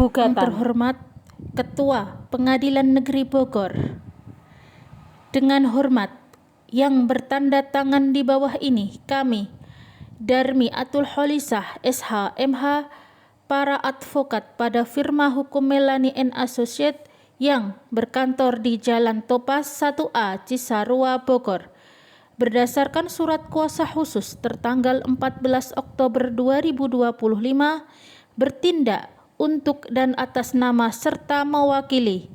Gugatan. Yang terhormat Ketua Pengadilan Negeri Bogor, dengan hormat yang bertanda tangan di bawah ini, kami, Darmi Atul Holisah, SH, MH, para advokat pada firma hukum Melani & Associate yang berkantor di Jalan Topas 1A, Cisarua, Bogor, berdasarkan surat kuasa khusus tertanggal 14 Oktober 2025, bertindak untuk dan atas nama serta mewakili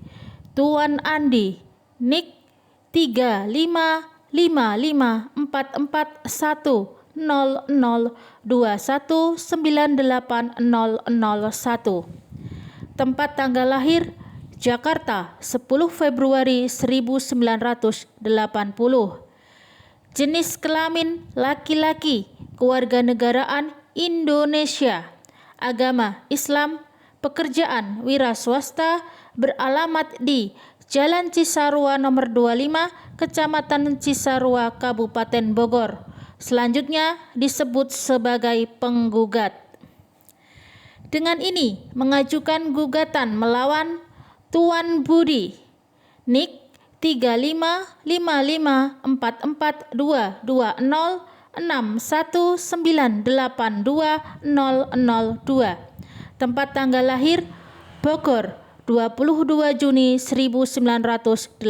Tuan Andi NIK 3554410021980001. Tempat tanggal lahir Jakarta 10 Februari 1980. Jenis kelamin laki-laki, kewarganegaraan Indonesia, agama Islam, pekerjaan wira swasta, beralamat di Jalan Cisarua nomor 25, Kecamatan Cisarua, Kabupaten Bogor. Selanjutnya disebut sebagai penggugat. Dengan ini mengajukan gugatan melawan Tuan Budi NIK 355545420619820002. Tempat tanggal lahir Bogor 22 Juni 1982.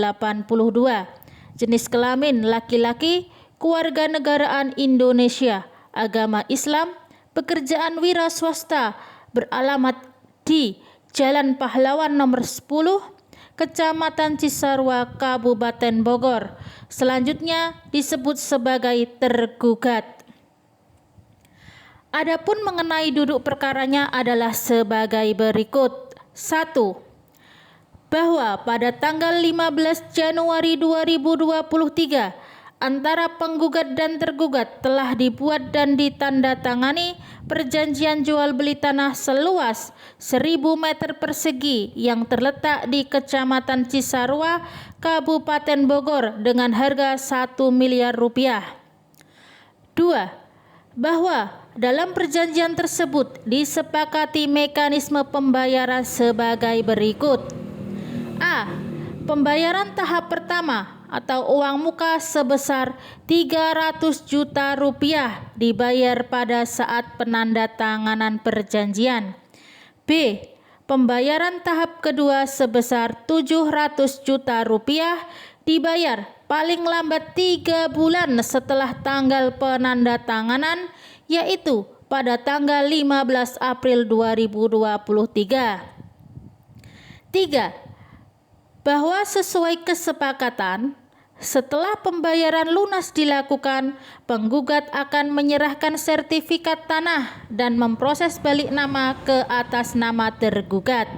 Jenis kelamin laki-laki, kewarganegaraan Indonesia, agama Islam, pekerjaan wira swasta, beralamat di Jalan Pahlawan nomor 10, Kecamatan Cisarua, Kabupaten Bogor. Selanjutnya disebut sebagai tergugat. Adapun mengenai duduk perkaranya adalah sebagai berikut. 1. Bahwa pada tanggal 15 Januari 2023 antara penggugat dan tergugat telah dibuat dan ditandatangani perjanjian jual beli tanah seluas 1000 meter persegi yang terletak di Kecamatan Cisarua, Kabupaten Bogor dengan harga 1 miliar rupiah. 2. Bahwa dalam perjanjian tersebut disepakati mekanisme pembayaran sebagai berikut. A. Pembayaran tahap pertama atau uang muka sebesar 300 juta rupiah dibayar pada saat penandatanganan perjanjian. B. Pembayaran tahap kedua sebesar 700 juta rupiah dibayar paling lambat 3 bulan setelah tanggal penandatanganan, yaitu pada tanggal 15 April 2023. 3. Bahwa sesuai kesepakatan, setelah pembayaran lunas dilakukan, penggugat akan menyerahkan sertifikat tanah dan memproses balik nama ke atas nama tergugat.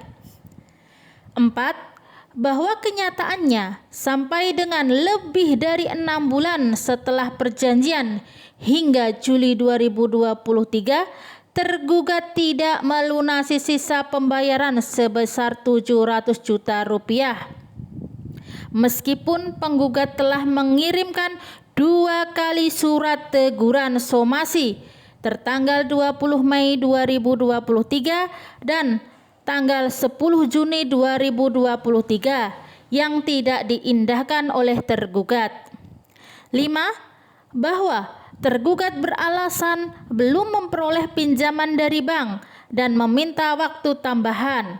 4. Bahwa kenyataannya sampai dengan lebih dari 6 bulan setelah perjanjian hingga Juli 2023, tergugat tidak melunasi sisa pembayaran sebesar 700 juta rupiah. Meskipun penggugat telah mengirimkan 2 kali surat teguran somasi tertanggal 20 Mei 2023 dan tanggal 10 Juni 2023 yang tidak diindahkan oleh tergugat. 5. Bahwa tergugat beralasan belum memperoleh pinjaman dari bank dan meminta waktu tambahan.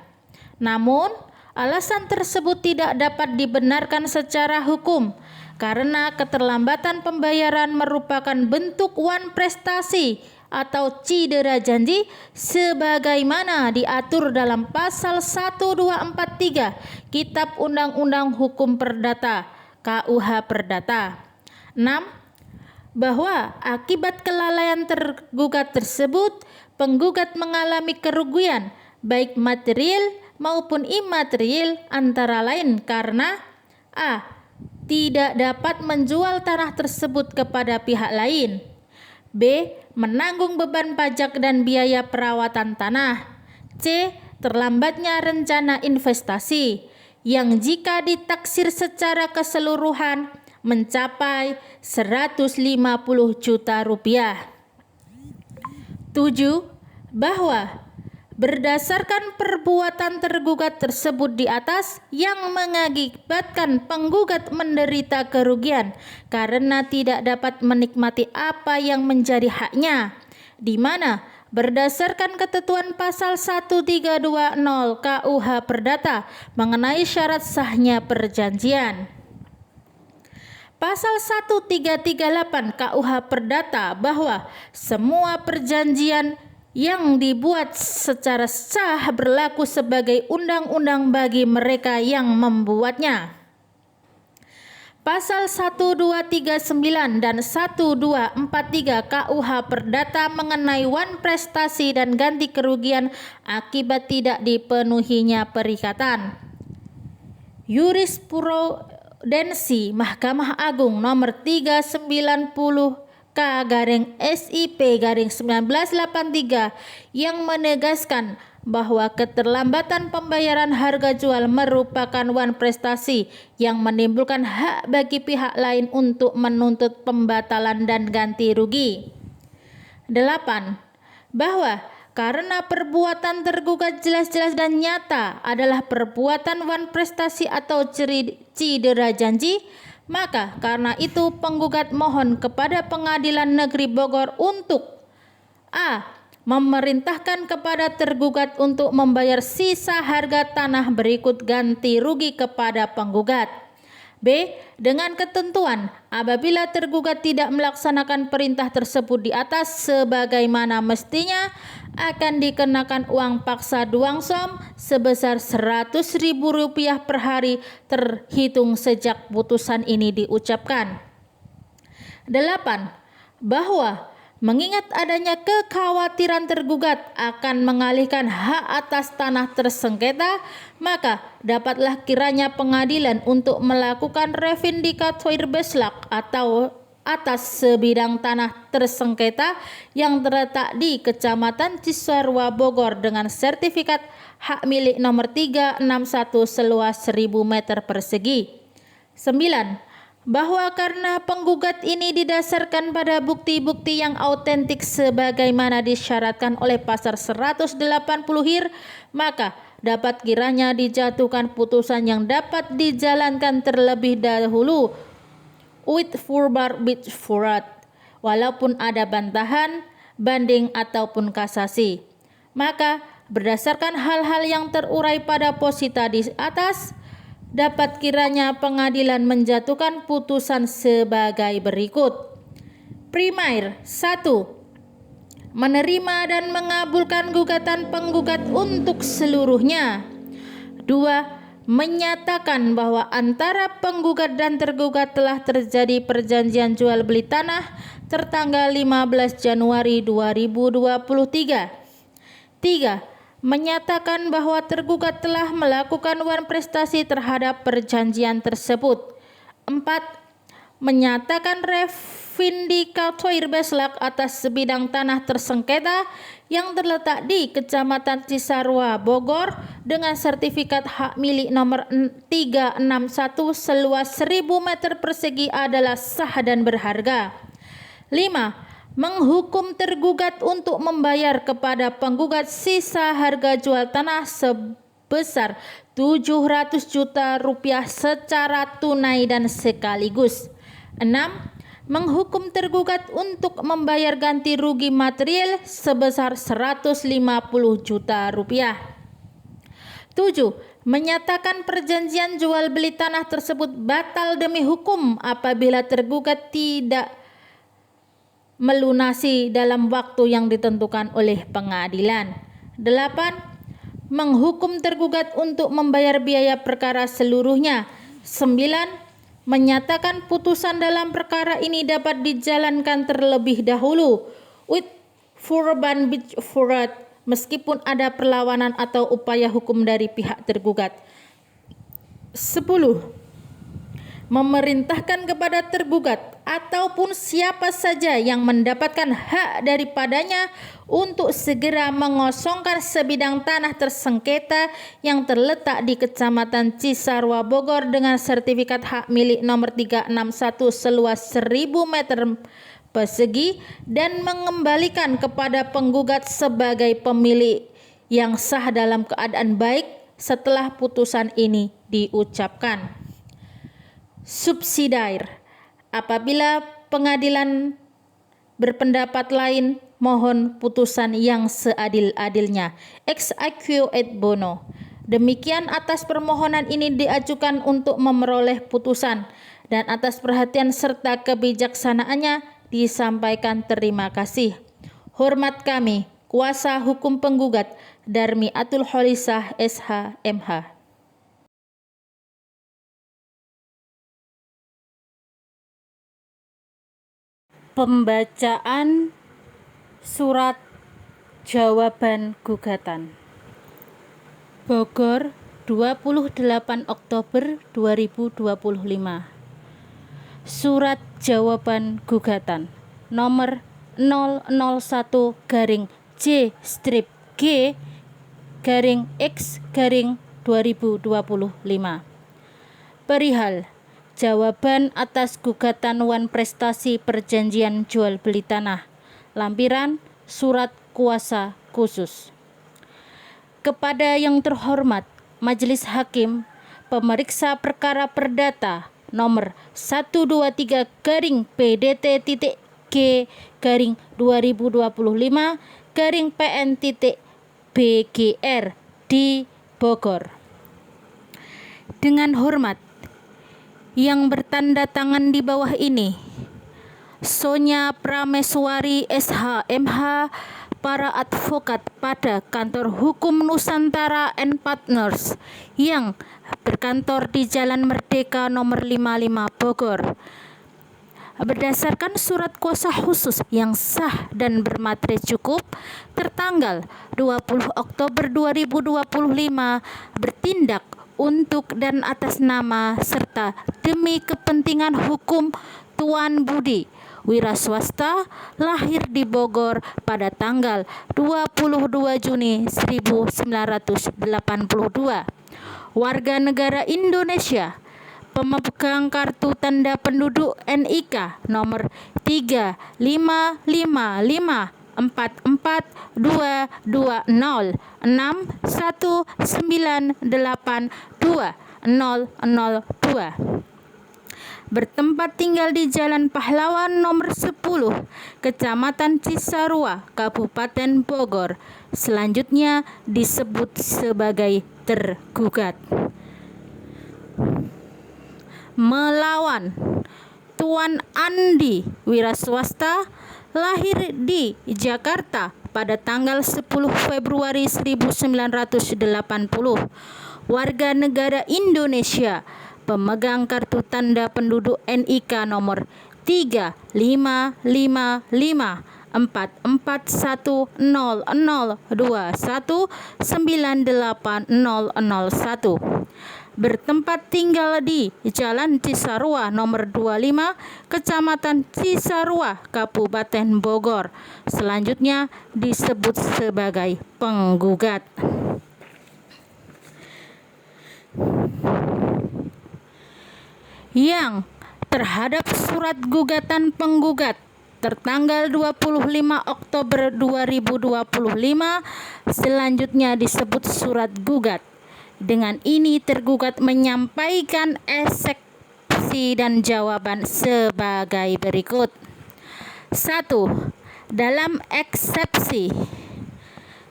Namun, alasan tersebut tidak dapat dibenarkan secara hukum karena keterlambatan pembayaran merupakan bentuk wan prestasi atau cedera janji sebagaimana diatur dalam pasal 1243 Kitab Undang-Undang Hukum Perdata KUH Perdata. 6. Bahwa akibat kelalaian tergugat tersebut, penggugat mengalami kerugian baik material maupun imaterial, antara lain karena A. Tidak dapat menjual tanah tersebut kepada pihak lain. B. Menanggung beban pajak dan biaya perawatan tanah. C. Terlambatnya rencana investasi yang jika ditaksir secara keseluruhan mencapai 150 juta rupiah. 7. Bahwa berdasarkan perbuatan tergugat tersebut di atas yang mengakibatkan penggugat menderita kerugian karena tidak dapat menikmati apa yang menjadi haknya, di mana berdasarkan ketentuan pasal 1320 KUH Perdata mengenai syarat sahnya perjanjian. Pasal 1338 KUH Perdata bahwa semua perjanjian yang dibuat secara sah berlaku sebagai undang-undang bagi mereka yang membuatnya. Pasal 1239 dan 1243 KUH Perdata mengenai wan prestasi dan ganti kerugian akibat tidak dipenuhinya perikatan. Jurisprudensi Mahkamah Agung nomor 390 K/SIP/1983 yang menegaskan bahwa keterlambatan pembayaran harga jual merupakan wan prestasi yang menimbulkan hak bagi pihak lain untuk menuntut pembatalan dan ganti rugi. 8. Bahwa karena perbuatan tergugat jelas-jelas dan nyata adalah perbuatan wan prestasi atau cedera janji, maka karena itu penggugat mohon kepada Pengadilan Negeri Bogor untuk A. memerintahkan kepada tergugat untuk membayar sisa harga tanah berikut ganti rugi kepada penggugat. B. Dengan ketentuan apabila tergugat tidak melaksanakan perintah tersebut di atas sebagaimana mestinya akan dikenakan uang paksa duangsom sebesar Rp100.000 per hari terhitung sejak putusan ini diucapkan. 8. Bahwa mengingat adanya kekhawatiran tergugat akan mengalihkan hak atas tanah tersengketa, maka dapatlah kiranya pengadilan untuk melakukan revindikator beslak atau atas sebidang tanah tersengketa yang terletak di Kecamatan Cisarua Bogor dengan sertifikat hak milik nomor 361 seluas 1000 meter persegi. 9. Bahwa karena penggugat ini didasarkan pada bukti-bukti yang autentik sebagaimana disyaratkan oleh pasal 180 HIR, maka dapat kiranya dijatuhkan putusan yang dapat dijalankan terlebih dahulu with forbar bid furat, walaupun ada bantahan, banding ataupun kasasi. Maka berdasarkan hal-hal yang terurai pada posita di atas, dapat kiranya pengadilan menjatuhkan putusan sebagai berikut. Primair 1. Menerima dan mengabulkan gugatan penggugat untuk seluruhnya. 2. Menyatakan bahwa antara penggugat dan tergugat telah terjadi perjanjian jual beli tanah tertanggal 15 Januari 2023. 3. Menyatakan bahwa tergugat telah melakukan wan prestasi terhadap perjanjian tersebut. 4. Menyatakan revindikator beslak atas sebidang tanah tersengketa yang terletak di Kecamatan Cisarua Bogor dengan sertifikat hak milik nomor 361 seluas 1000 meter persegi adalah sah dan berharga. 5. Menghukum tergugat untuk membayar kepada penggugat sisa harga jual tanah sebesar Rp700 juta secara tunai dan sekaligus. 6. Menghukum tergugat untuk membayar ganti rugi material sebesar Rp150 juta. 7. Menyatakan perjanjian jual beli tanah tersebut batal demi hukum apabila tergugat tidak melunasi dalam waktu yang ditentukan oleh pengadilan. 8. Menghukum tergugat untuk membayar biaya perkara seluruhnya. 9. Menyatakan putusan dalam perkara ini dapat dijalankan terlebih dahulu with forban bid furat meskipun ada perlawanan atau upaya hukum dari pihak tergugat. 10. Memerintahkan kepada tergugat ataupun siapa saja yang mendapatkan hak daripadanya untuk segera mengosongkan sebidang tanah tersengketa yang terletak di Kecamatan Cisarua Bogor dengan sertifikat hak milik nomor 361 seluas 1000 meter persegi dan mengembalikan kepada penggugat sebagai pemilik yang sah dalam keadaan baik setelah putusan ini diucapkan. Subsidiar, apabila pengadilan berpendapat lain, mohon putusan yang seadil-adilnya. Ex aequo et bono. Demikian atas permohonan ini diajukan untuk memperoleh putusan, dan atas perhatian serta kebijaksanaannya disampaikan terima kasih. Hormat kami, kuasa hukum penggugat Darmi Atul Kholisah SH MH. Pembacaan surat jawaban gugatan. Bogor, 28 Oktober 2025. Surat jawaban gugatan nomor 001-G-X-2025 perihal jawaban atas gugatan Wan Prestasi Perjanjian Jual Beli Tanah, lampiran surat kuasa khusus. Kepada yang terhormat Majelis Hakim, pemeriksa perkara perdata nomor 123-PDT-G-2025-PN-BGR di Bogor. Dengan hormat, yang bertanda tangan di bawah ini, Sonya Prameswari SH MH, para advokat pada Kantor Hukum Nusantara & Partners yang berkantor di Jalan Merdeka nomor 55 Bogor. Berdasarkan surat kuasa khusus yang sah dan bermateri cukup tertanggal 20 Oktober 2025, bertindak untuk dan atas nama serta demi kepentingan hukum Tuan Budi Wiraswasta, lahir di Bogor pada tanggal 22 Juni 1982, warga negara Indonesia, pemegang kartu tanda penduduk NIK nomor 355254420619820002, bertempat tinggal di Jalan Pahlawan nomor 10, Kecamatan Cisarua, Kabupaten Bogor, selanjutnya disebut sebagai tergugat. Melawan Tuan Andi Wiraswasta, lahir di Jakarta pada tanggal 10 Februari 1980, warga negara Indonesia, pemegang kartu tanda penduduk NIK nomor 3555441002198001, bertempat tinggal di Jalan Cisarua nomor 25, Kecamatan Cisarua, Kabupaten Bogor, selanjutnya disebut sebagai penggugat. Yang terhadap surat gugatan penggugat tertanggal 25 Oktober 2025 selanjutnya disebut surat gugat. Dengan ini tergugat menyampaikan eksepsi dan jawaban sebagai berikut. 1. Dalam eksepsi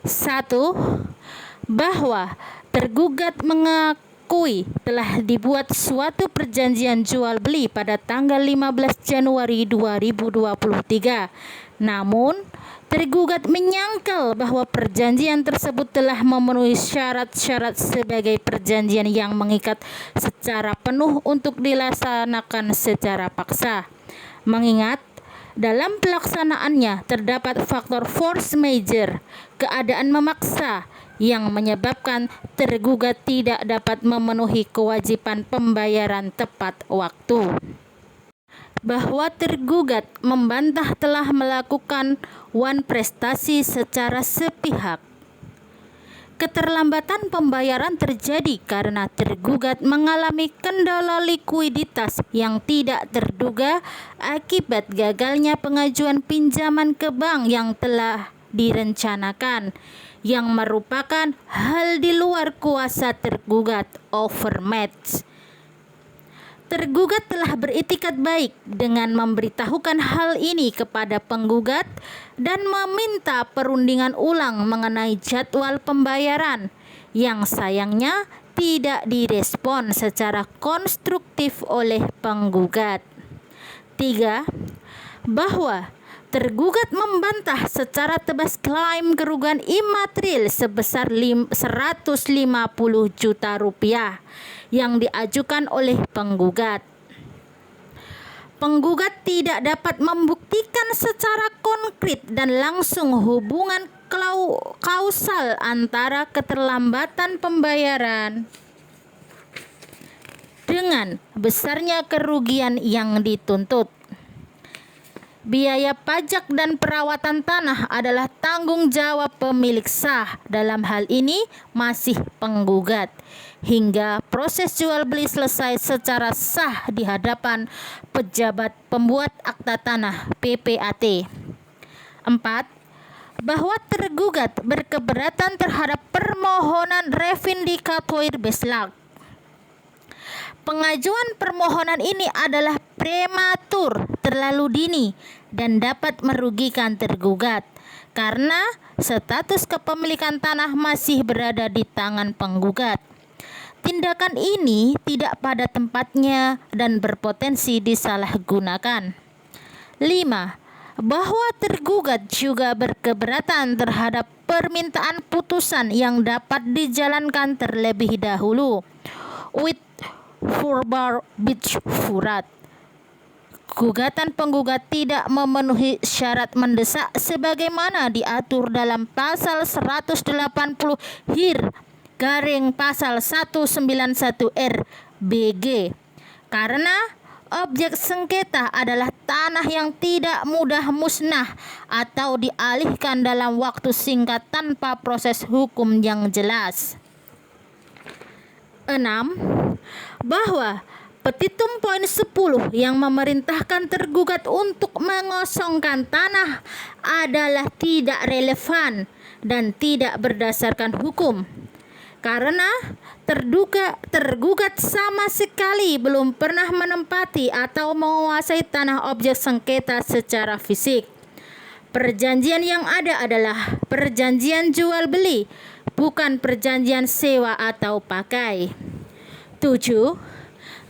1. Bahwa tergugat mengakui telah dibuat suatu perjanjian jual beli pada tanggal 15 Januari 2023. Namun, tergugat menyangkal bahwa perjanjian tersebut telah memenuhi syarat-syarat sebagai perjanjian yang mengikat secara penuh untuk dilaksanakan secara paksa. Mengingat dalam pelaksanaannya terdapat faktor force majeure, keadaan memaksa, yang menyebabkan tergugat tidak dapat memenuhi kewajiban pembayaran tepat waktu. Bahwa tergugat membantah telah melakukan wan prestasi secara sepihak. Keterlambatan pembayaran terjadi karena tergugat mengalami kendala likuiditas yang tidak terduga akibat gagalnya pengajuan pinjaman ke bank yang telah direncanakan. yang merupakan hal di luar kuasa tergugat overmatch. Tergugat telah beritikat baik dengan memberitahukan hal ini kepada penggugat dan meminta perundingan ulang mengenai jadwal pembayaran yang sayangnya tidak direspon secara konstruktif oleh penggugat. 3. Bahwa tergugat membantah secara tebas klaim kerugian imaterial sebesar 150 juta rupiah yang diajukan oleh penggugat. Penggugat tidak dapat membuktikan secara konkret dan langsung hubungan kausal antara keterlambatan pembayaran dengan besarnya kerugian yang dituntut. Biaya pajak dan perawatan tanah adalah tanggung jawab pemilik sah, dalam hal ini masih penggugat, hingga proses jual beli selesai secara sah di hadapan pejabat pembuat akta tanah PPAT. 4. Bahwa tergugat berkeberatan terhadap permohonan revindikator beslak. Pengajuan permohonan ini adalah prematur, terlalu dini, dan dapat merugikan tergugat karena status kepemilikan tanah masih berada di tangan penggugat. Tindakan ini tidak pada tempatnya dan berpotensi disalahgunakan. 5. Bahwa tergugat juga berkeberatan terhadap permintaan putusan yang dapat dijalankan terlebih dahulu with forbar furat. Gugatan penggugat tidak memenuhi syarat mendesak sebagaimana diatur dalam pasal 180 HIR garing pasal 191 RBG karena objek sengketa adalah tanah yang tidak mudah musnah atau dialihkan dalam waktu singkat tanpa proses hukum yang jelas. 6. Bahwa petitum poin 10 yang memerintahkan tergugat untuk mengosongkan tanah adalah tidak relevan dan tidak berdasarkan hukum karena tergugat sama sekali belum pernah menempati atau menguasai tanah objek sengketa secara fisik. Perjanjian yang ada adalah perjanjian jual beli, bukan perjanjian sewa atau pakai. 7.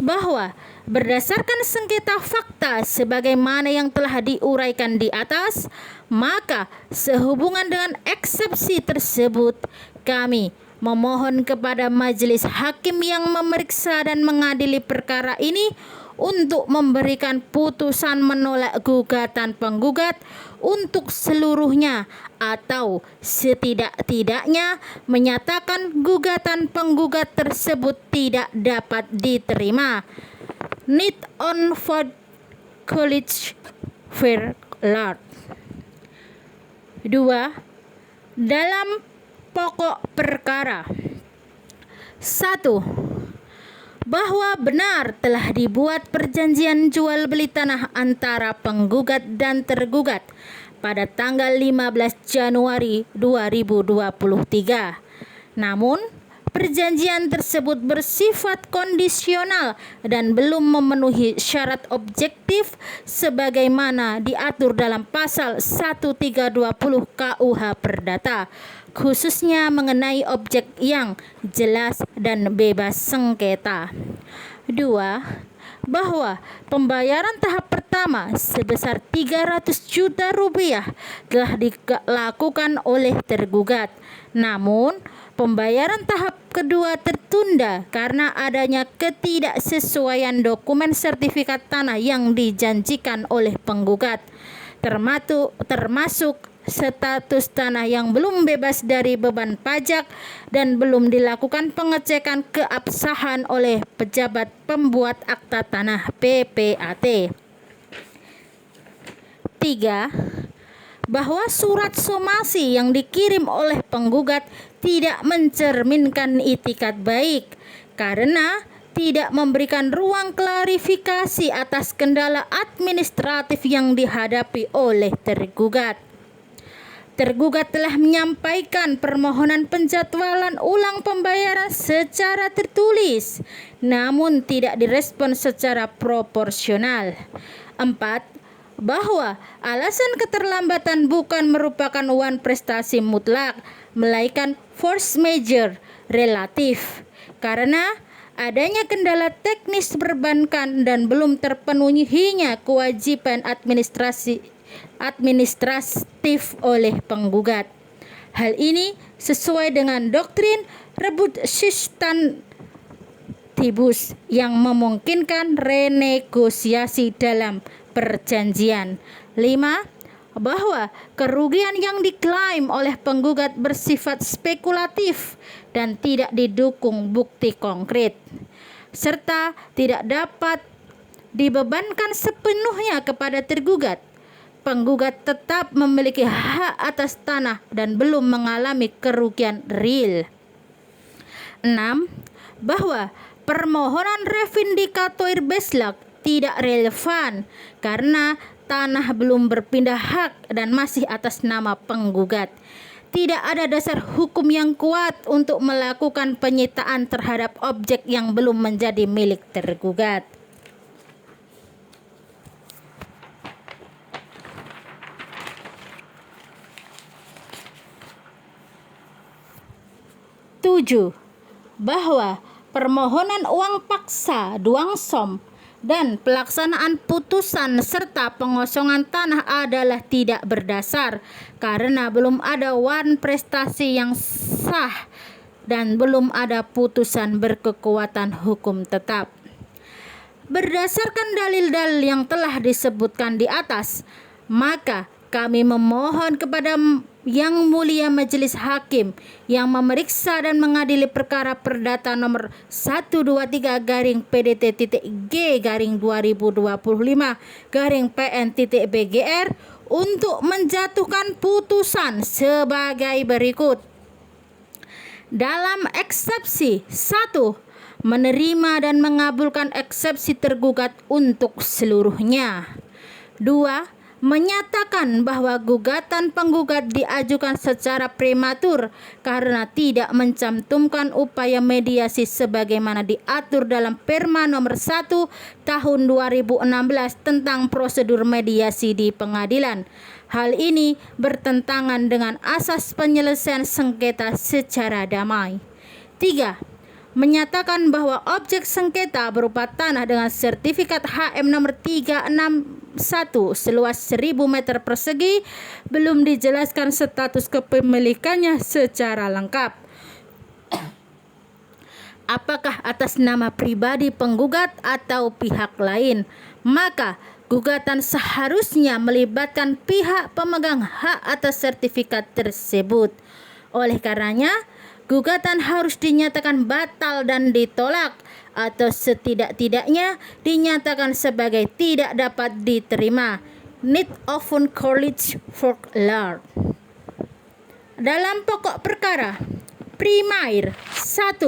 Bahwa berdasarkan sengketa fakta sebagaimana yang telah diuraikan di atas, maka sehubungan dengan eksepsi tersebut, kami memohon kepada majelis hakim yang memeriksa dan mengadili perkara ini untuk memberikan putusan menolak gugatan penggugat untuk seluruhnya atau setidak-tidaknya menyatakan gugatan penggugat tersebut tidak dapat diterima. Need on for college fair lot. 2. Dalam pokok perkara 1. Bahwa benar telah dibuat perjanjian jual beli tanah antara penggugat dan tergugat pada tanggal 15 Januari 2023. Namun, perjanjian tersebut bersifat kondisional dan belum memenuhi syarat objektif sebagaimana diatur dalam pasal 1320 KUH Perdata, khususnya mengenai objek yang jelas dan bebas sengketa. 2. Bahwa pembayaran tahap pertama sebesar 300 juta rupiah telah dilakukan oleh tergugat. Namun, pembayaran tahap kedua tertunda karena adanya ketidaksesuaian dokumen sertifikat tanah yang dijanjikan oleh penggugat, termasuk status tanah yang belum bebas dari beban pajak dan belum dilakukan pengecekan keabsahan oleh pejabat pembuat akta tanah PPAT. 3. Bahwa surat somasi yang dikirim oleh penggugat tidak mencerminkan itikat baik karena tidak memberikan ruang klarifikasi atas kendala administratif yang dihadapi oleh tergugat. Tergugat telah menyampaikan permohonan penjadwalan ulang pembayaran secara tertulis, namun tidak direspon secara proporsional. 4. Bahwa alasan keterlambatan bukan merupakan one prestasi mutlak, melainkan force majeure relatif, karena adanya kendala teknis perbankan dan belum terpenuhinya kewajiban administratif oleh penggugat. Hal ini sesuai dengan doktrin rebus substantibus yang memungkinkan renegosiasi dalam perjanjian. 5. Bahwa kerugian yang diklaim oleh penggugat bersifat spekulatif dan tidak didukung bukti konkret, serta tidak dapat dibebankan sepenuhnya kepada tergugat. Penggugat tetap memiliki hak atas tanah dan belum mengalami kerugian real. 6. Bahwa permohonan revindikator Beslak tidak relevan karena tanah belum berpindah hak dan masih atas nama penggugat. Tidak ada dasar hukum yang kuat untuk melakukan penyitaan terhadap objek yang belum menjadi milik tergugat. Tujuh, bahwa permohonan uang paksa, duangsom, dan pelaksanaan putusan serta pengosongan tanah adalah tidak berdasar karena belum ada wan prestasi yang sah dan belum ada putusan berkekuatan hukum tetap. Berdasarkan dalil-dalil yang telah disebutkan di atas, maka kami memohon kepada Yang Mulia Majelis Hakim yang memeriksa dan mengadili perkara perdata nomor 123-PDT-G/2025-PN.BGR untuk menjatuhkan putusan sebagai berikut. Dalam eksepsi 1, menerima dan mengabulkan eksepsi tergugat untuk seluruhnya. 2, menyatakan bahwa gugatan penggugat diajukan secara prematur karena tidak mencantumkan upaya mediasi sebagaimana diatur dalam Perma nomor 1 tahun 2016 tentang prosedur mediasi di pengadilan. Hal ini bertentangan dengan asas penyelesaian sengketa secara damai. 3, menyatakan bahwa objek sengketa berupa tanah dengan sertifikat HM nomor 361 seluas 1000 meter persegi belum dijelaskan status kepemilikannya secara lengkap. Apakah atas nama pribadi penggugat atau pihak lain? Maka gugatan seharusnya melibatkan pihak pemegang hak atas sertifikat tersebut. Oleh karenanya, gugatan harus dinyatakan batal dan ditolak atau setidak-tidaknya dinyatakan sebagai tidak dapat diterima. Need often college for law. Dalam pokok perkara, primair 1,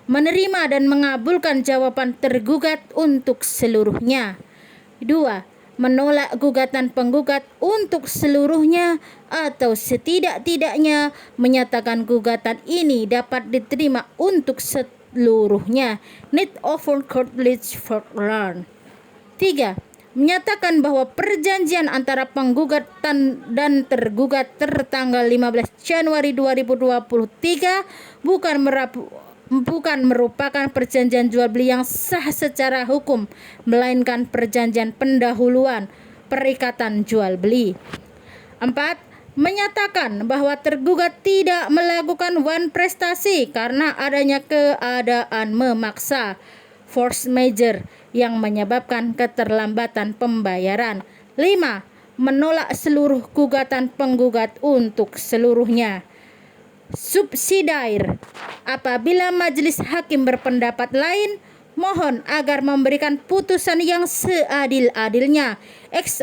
menerima dan mengabulkan jawaban tergugat untuk seluruhnya. 2, menolak gugatan penggugat untuk seluruhnya atau setidak-tidaknya menyatakan gugatan ini dapat diterima untuk seluruhnya. Need often college for law. 3, menyatakan bahwa perjanjian antara penggugat dan tergugat tertanggal 15 Januari 2023 bukan merupakan perjanjian jual beli yang sah secara hukum, melainkan perjanjian pendahuluan perikatan jual beli. 4, menyatakan bahwa tergugat tidak melakukan wan prestasi karena adanya keadaan memaksa, force majeure, yang menyebabkan keterlambatan pembayaran. 5, menolak seluruh gugatan penggugat untuk seluruhnya. Subsidiar, apabila majelis hakim berpendapat lain, mohon agar memberikan putusan yang seadil-adilnya ex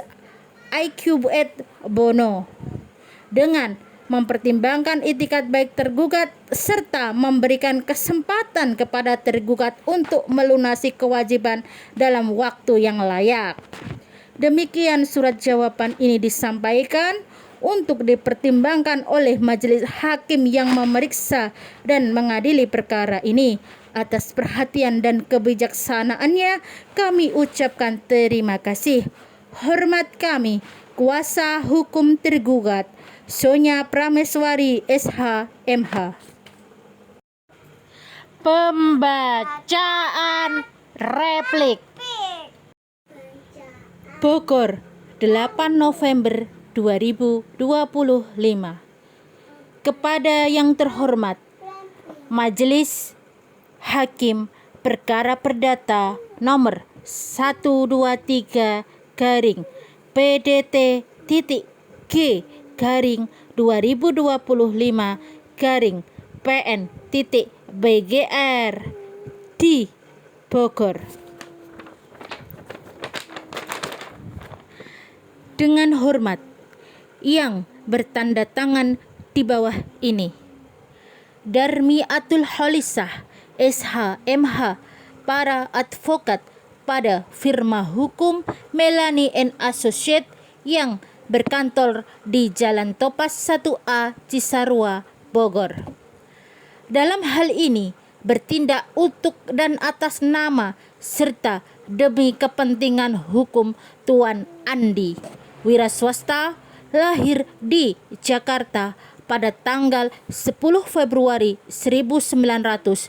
aequo et bono dengan mempertimbangkan itikat baik tergugat serta memberikan kesempatan kepada tergugat untuk melunasi kewajiban dalam waktu yang layak. Demikian surat jawaban ini disampaikan untuk dipertimbangkan oleh majelis hakim yang memeriksa dan mengadili perkara ini. Atas perhatian dan kebijaksanaannya kami ucapkan terima kasih. Hormat kami, kuasa hukum tergugat, Sonya Prameswari SH MH. Pembacaan replik. Bogor, 8 November 2025. Kepada yang terhormat Majelis Hakim Perkara Perdata nomor 123 garing PDT G garing 2025 garing PN BGR di Bogor. Dengan hormat yang bertanda tangan di bawah ini, Darmi Atul Holisah SH MH, para advokat pada firma hukum Melani and Associate yang berkantor di Jalan Topas 1A Cisarua, Bogor. Dalam hal ini bertindak untuk dan atas nama serta demi kepentingan hukum Tuan Andi Wiraswasta, lahir di Jakarta pada tanggal 10 Februari 1980.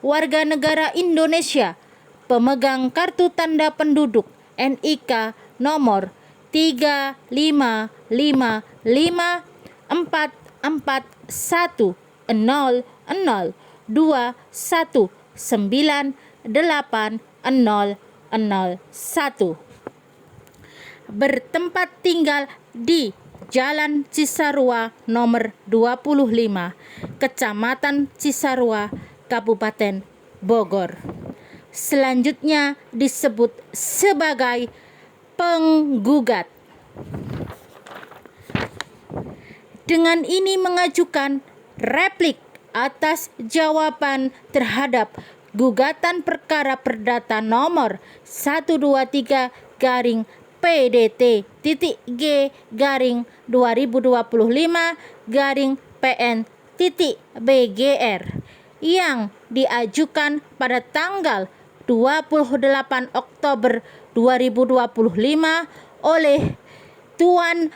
Warga negara Indonesia, pemegang kartu tanda penduduk NIK nomor 3554140198001, bertempat tinggal di Jalan Cisarua nomor 25, Kecamatan Cisarua, Kabupaten Bogor. Selanjutnya disebut sebagai penggugat. Dengan ini mengajukan replik atas jawaban terhadap gugatan perkara perdata nomor 123 garing PDT G garing 2025 garing PN BGR yang diajukan pada tanggal 28 Oktober 2025 oleh Tuan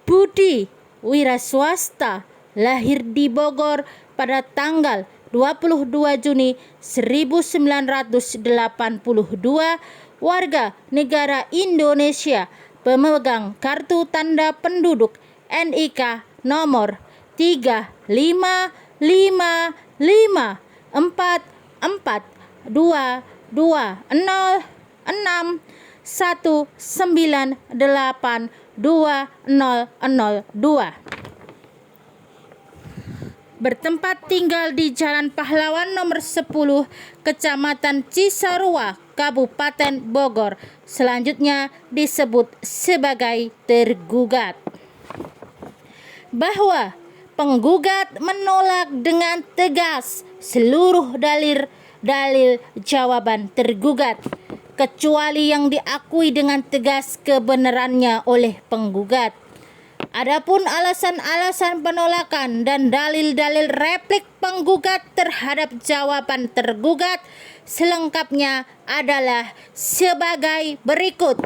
Budi Wiraswasta, lahir di Bogor pada tanggal 22 Juni 1982, warga negara Indonesia, pemegang kartu tanda penduduk NIK nomor 355522619820002, bertempat tinggal di Jalan Pahlawan nomor 10, Kecamatan Cisarua, Kabupaten Bogor. Selanjutnya disebut sebagai tergugat. Bahwa penggugat menolak dengan tegas seluruh dalil jawaban tergugat, kecuali yang diakui dengan tegas kebenarannya oleh penggugat. Adapun alasan-alasan penolakan dan dalil-dalil replik penggugat terhadap jawaban tergugat selengkapnya adalah sebagai berikut.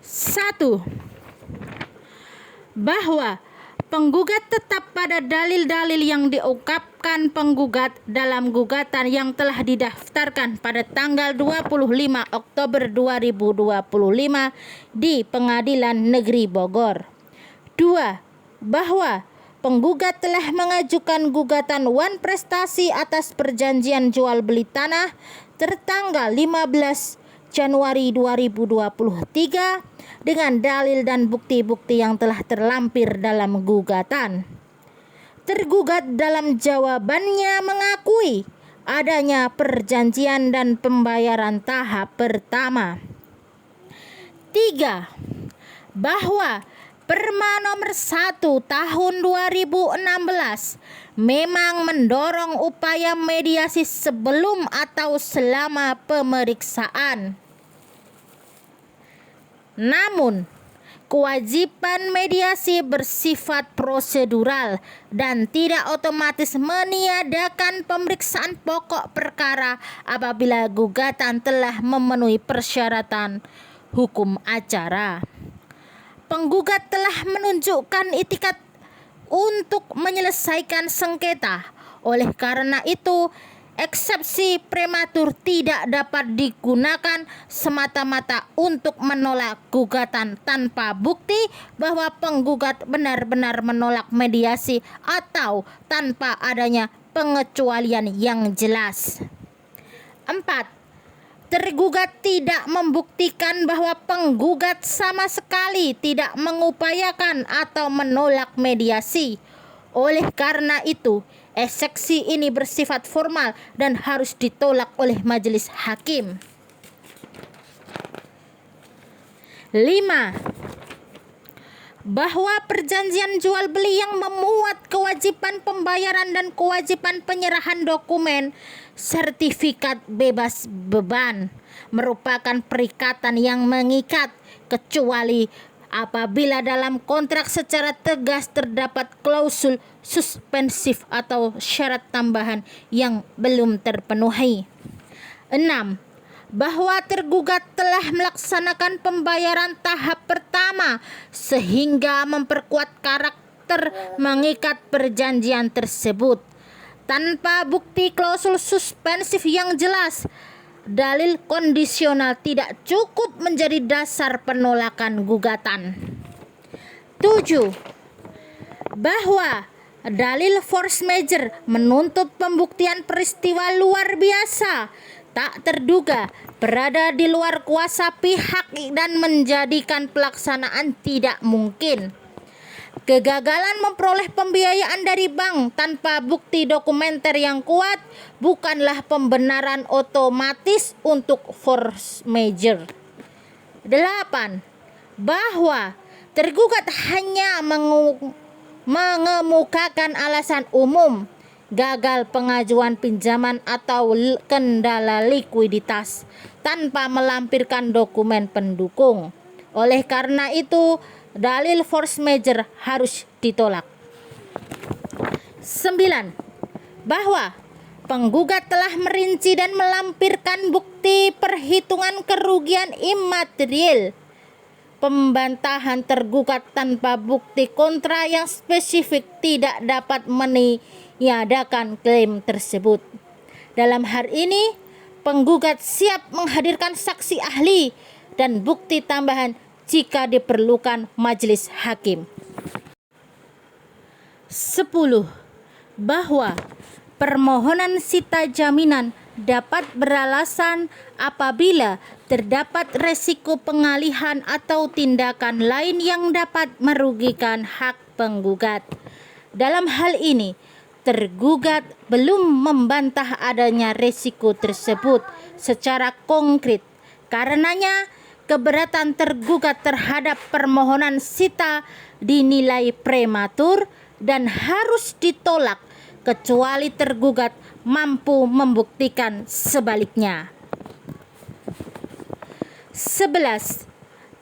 1. Bahwa penggugat tetap pada dalil-dalil yang diungkapkan penggugat dalam gugatan yang telah didaftarkan pada tanggal 25 Oktober 2025 di Pengadilan Negeri Bogor. 2. Bahwa penggugat telah mengajukan gugatan wan prestasi atas perjanjian jual beli tanah tertanggal 15 Januari 2023 dengan dalil dan bukti-bukti yang telah terlampir dalam gugatan. Tergugat dalam jawabannya mengakui adanya perjanjian dan pembayaran tahap pertama. 3. Bahwa Perma nomor 1 tahun 2016 memang mendorong upaya mediasi sebelum atau selama pemeriksaan. Namun, kewajiban mediasi bersifat prosedural dan tidak otomatis meniadakan pemeriksaan pokok perkara apabila gugatan telah memenuhi persyaratan hukum acara. Penggugat telah menunjukkan itikat untuk menyelesaikan sengketa. Oleh karena itu, eksepsi prematur tidak dapat digunakan semata-mata untuk menolak gugatan tanpa bukti bahwa penggugat benar-benar menolak mediasi atau tanpa adanya pengecualian yang jelas. 4. Tergugat tidak membuktikan bahwa penggugat sama sekali tidak mengupayakan atau menolak mediasi. Oleh karena itu, eksepsi ini bersifat formal dan harus ditolak oleh majelis hakim. 5. Bahwa perjanjian jual beli yang memuat kewajiban pembayaran dan kewajiban penyerahan dokumen sertifikat bebas beban merupakan perikatan yang mengikat, kecuali apabila dalam kontrak secara tegas terdapat klausul suspensif atau syarat tambahan yang belum terpenuhi. 6. Bahwa tergugat telah melaksanakan pembayaran tahap pertama sehingga memperkuat karakter mengikat perjanjian tersebut. Tanpa bukti klausul suspensif yang jelas, dalil kondisional tidak cukup menjadi dasar penolakan gugatan. 7. Bahwa dalil force majeure menuntut pembuktian peristiwa luar biasa tak terduga berada di luar kuasa pihak dan menjadikan pelaksanaan tidak mungkin. Kegagalan memperoleh pembiayaan dari bank tanpa bukti dokumenter yang kuat bukanlah pembenaran otomatis untuk force majeure. 8. Bahwa tergugat hanya mengemukakan alasan umum, gagal pengajuan pinjaman atau kendala likuiditas tanpa melampirkan dokumen pendukung. Oleh karena itu, dalil force majeure harus ditolak. 9. Bahwa penggugat telah merinci dan melampirkan bukti perhitungan kerugian imaterial. Pembantahan tergugat tanpa bukti kontra yang spesifik tidak dapat meniadakan klaim tersebut. Dalam hal ini, penggugat siap menghadirkan saksi ahli dan bukti tambahan jika diperlukan majelis hakim. 10. Bahwa permohonan sita jaminan dapat beralasan apabila terdapat resiko pengalihan atau tindakan lain yang dapat merugikan hak penggugat. Dalam hal ini, tergugat belum membantah adanya resiko tersebut secara konkret. Karenanya, keberatan tergugat terhadap permohonan sita dinilai prematur dan harus ditolak kecuali tergugat mampu membuktikan sebaliknya. 11.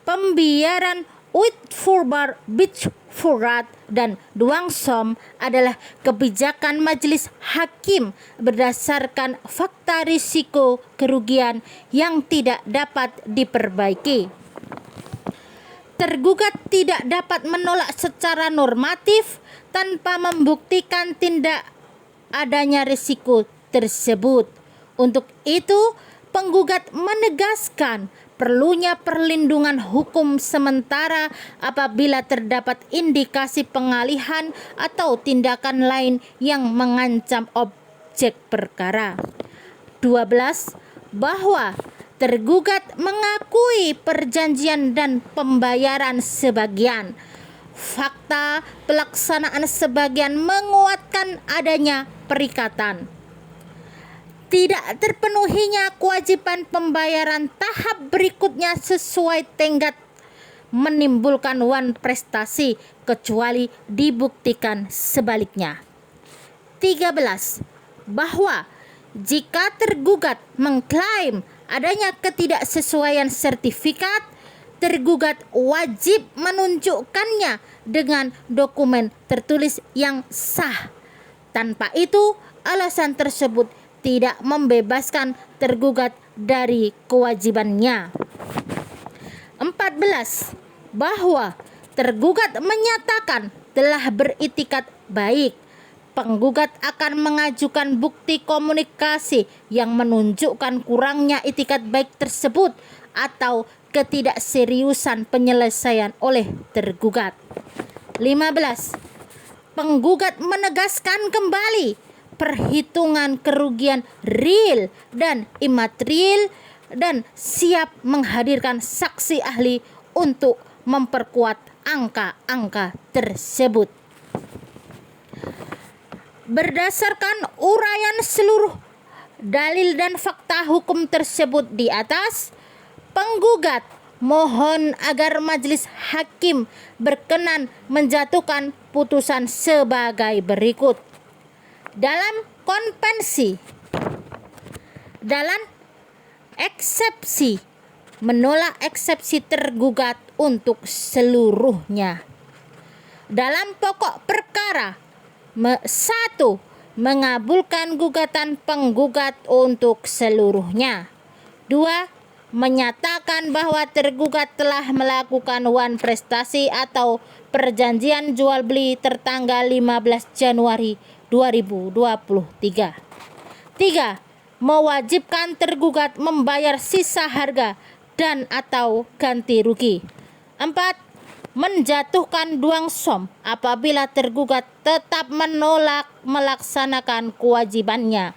Pembiaran uit voorbaar voorraad dan dwangsom adalah kebijakan majelis hakim berdasarkan fakta risiko kerugian yang tidak dapat diperbaiki. Tergugat tidak dapat menolak secara normatif tanpa membuktikan tindak adanya risiko tersebut. Untuk itu, penggugat menegaskan perlunya perlindungan hukum sementara apabila terdapat indikasi pengalihan atau tindakan lain yang mengancam objek perkara. 12. Bahwa tergugat mengakui perjanjian dan pembayaran sebagian. Fakta pelaksanaan sebagian menguatkan adanya perikatan. Tidak terpenuhinya kewajiban pembayaran tahap berikutnya sesuai tenggat menimbulkan wan prestasi kecuali dibuktikan sebaliknya. 13. Bahwa jika tergugat mengklaim adanya ketidaksesuaian sertifikat, tergugat wajib menunjukkannya dengan dokumen tertulis yang sah. Tanpa itu, alasan tersebut tidak membebaskan tergugat dari kewajibannya. 14. Bahwa tergugat menyatakan telah beritikat baik, penggugat akan mengajukan bukti komunikasi yang menunjukkan kurangnya itikat baik tersebut atau ketidakseriusan penyelesaian oleh tergugat. 15. Penggugat menegaskan kembali perhitungan kerugian real dan imaterial dan siap menghadirkan saksi ahli untuk memperkuat angka-angka tersebut. Berdasarkan uraian seluruh dalil dan fakta hukum tersebut di atas, penggugat mohon agar majelis hakim berkenan menjatuhkan putusan sebagai berikut. Dalam eksepsi, menolak eksepsi tergugat untuk seluruhnya. Dalam pokok perkara, 1. Mengabulkan gugatan penggugat untuk seluruhnya. 2. Menyatakan bahwa tergugat telah melakukan wan prestasi atau perjanjian jual beli tertanggal 15 Januari 2023. 3. Mewajibkan tergugat membayar sisa harga dan atau ganti rugi. 4. Menjatuhkan duang som apabila tergugat tetap menolak melaksanakan kewajibannya.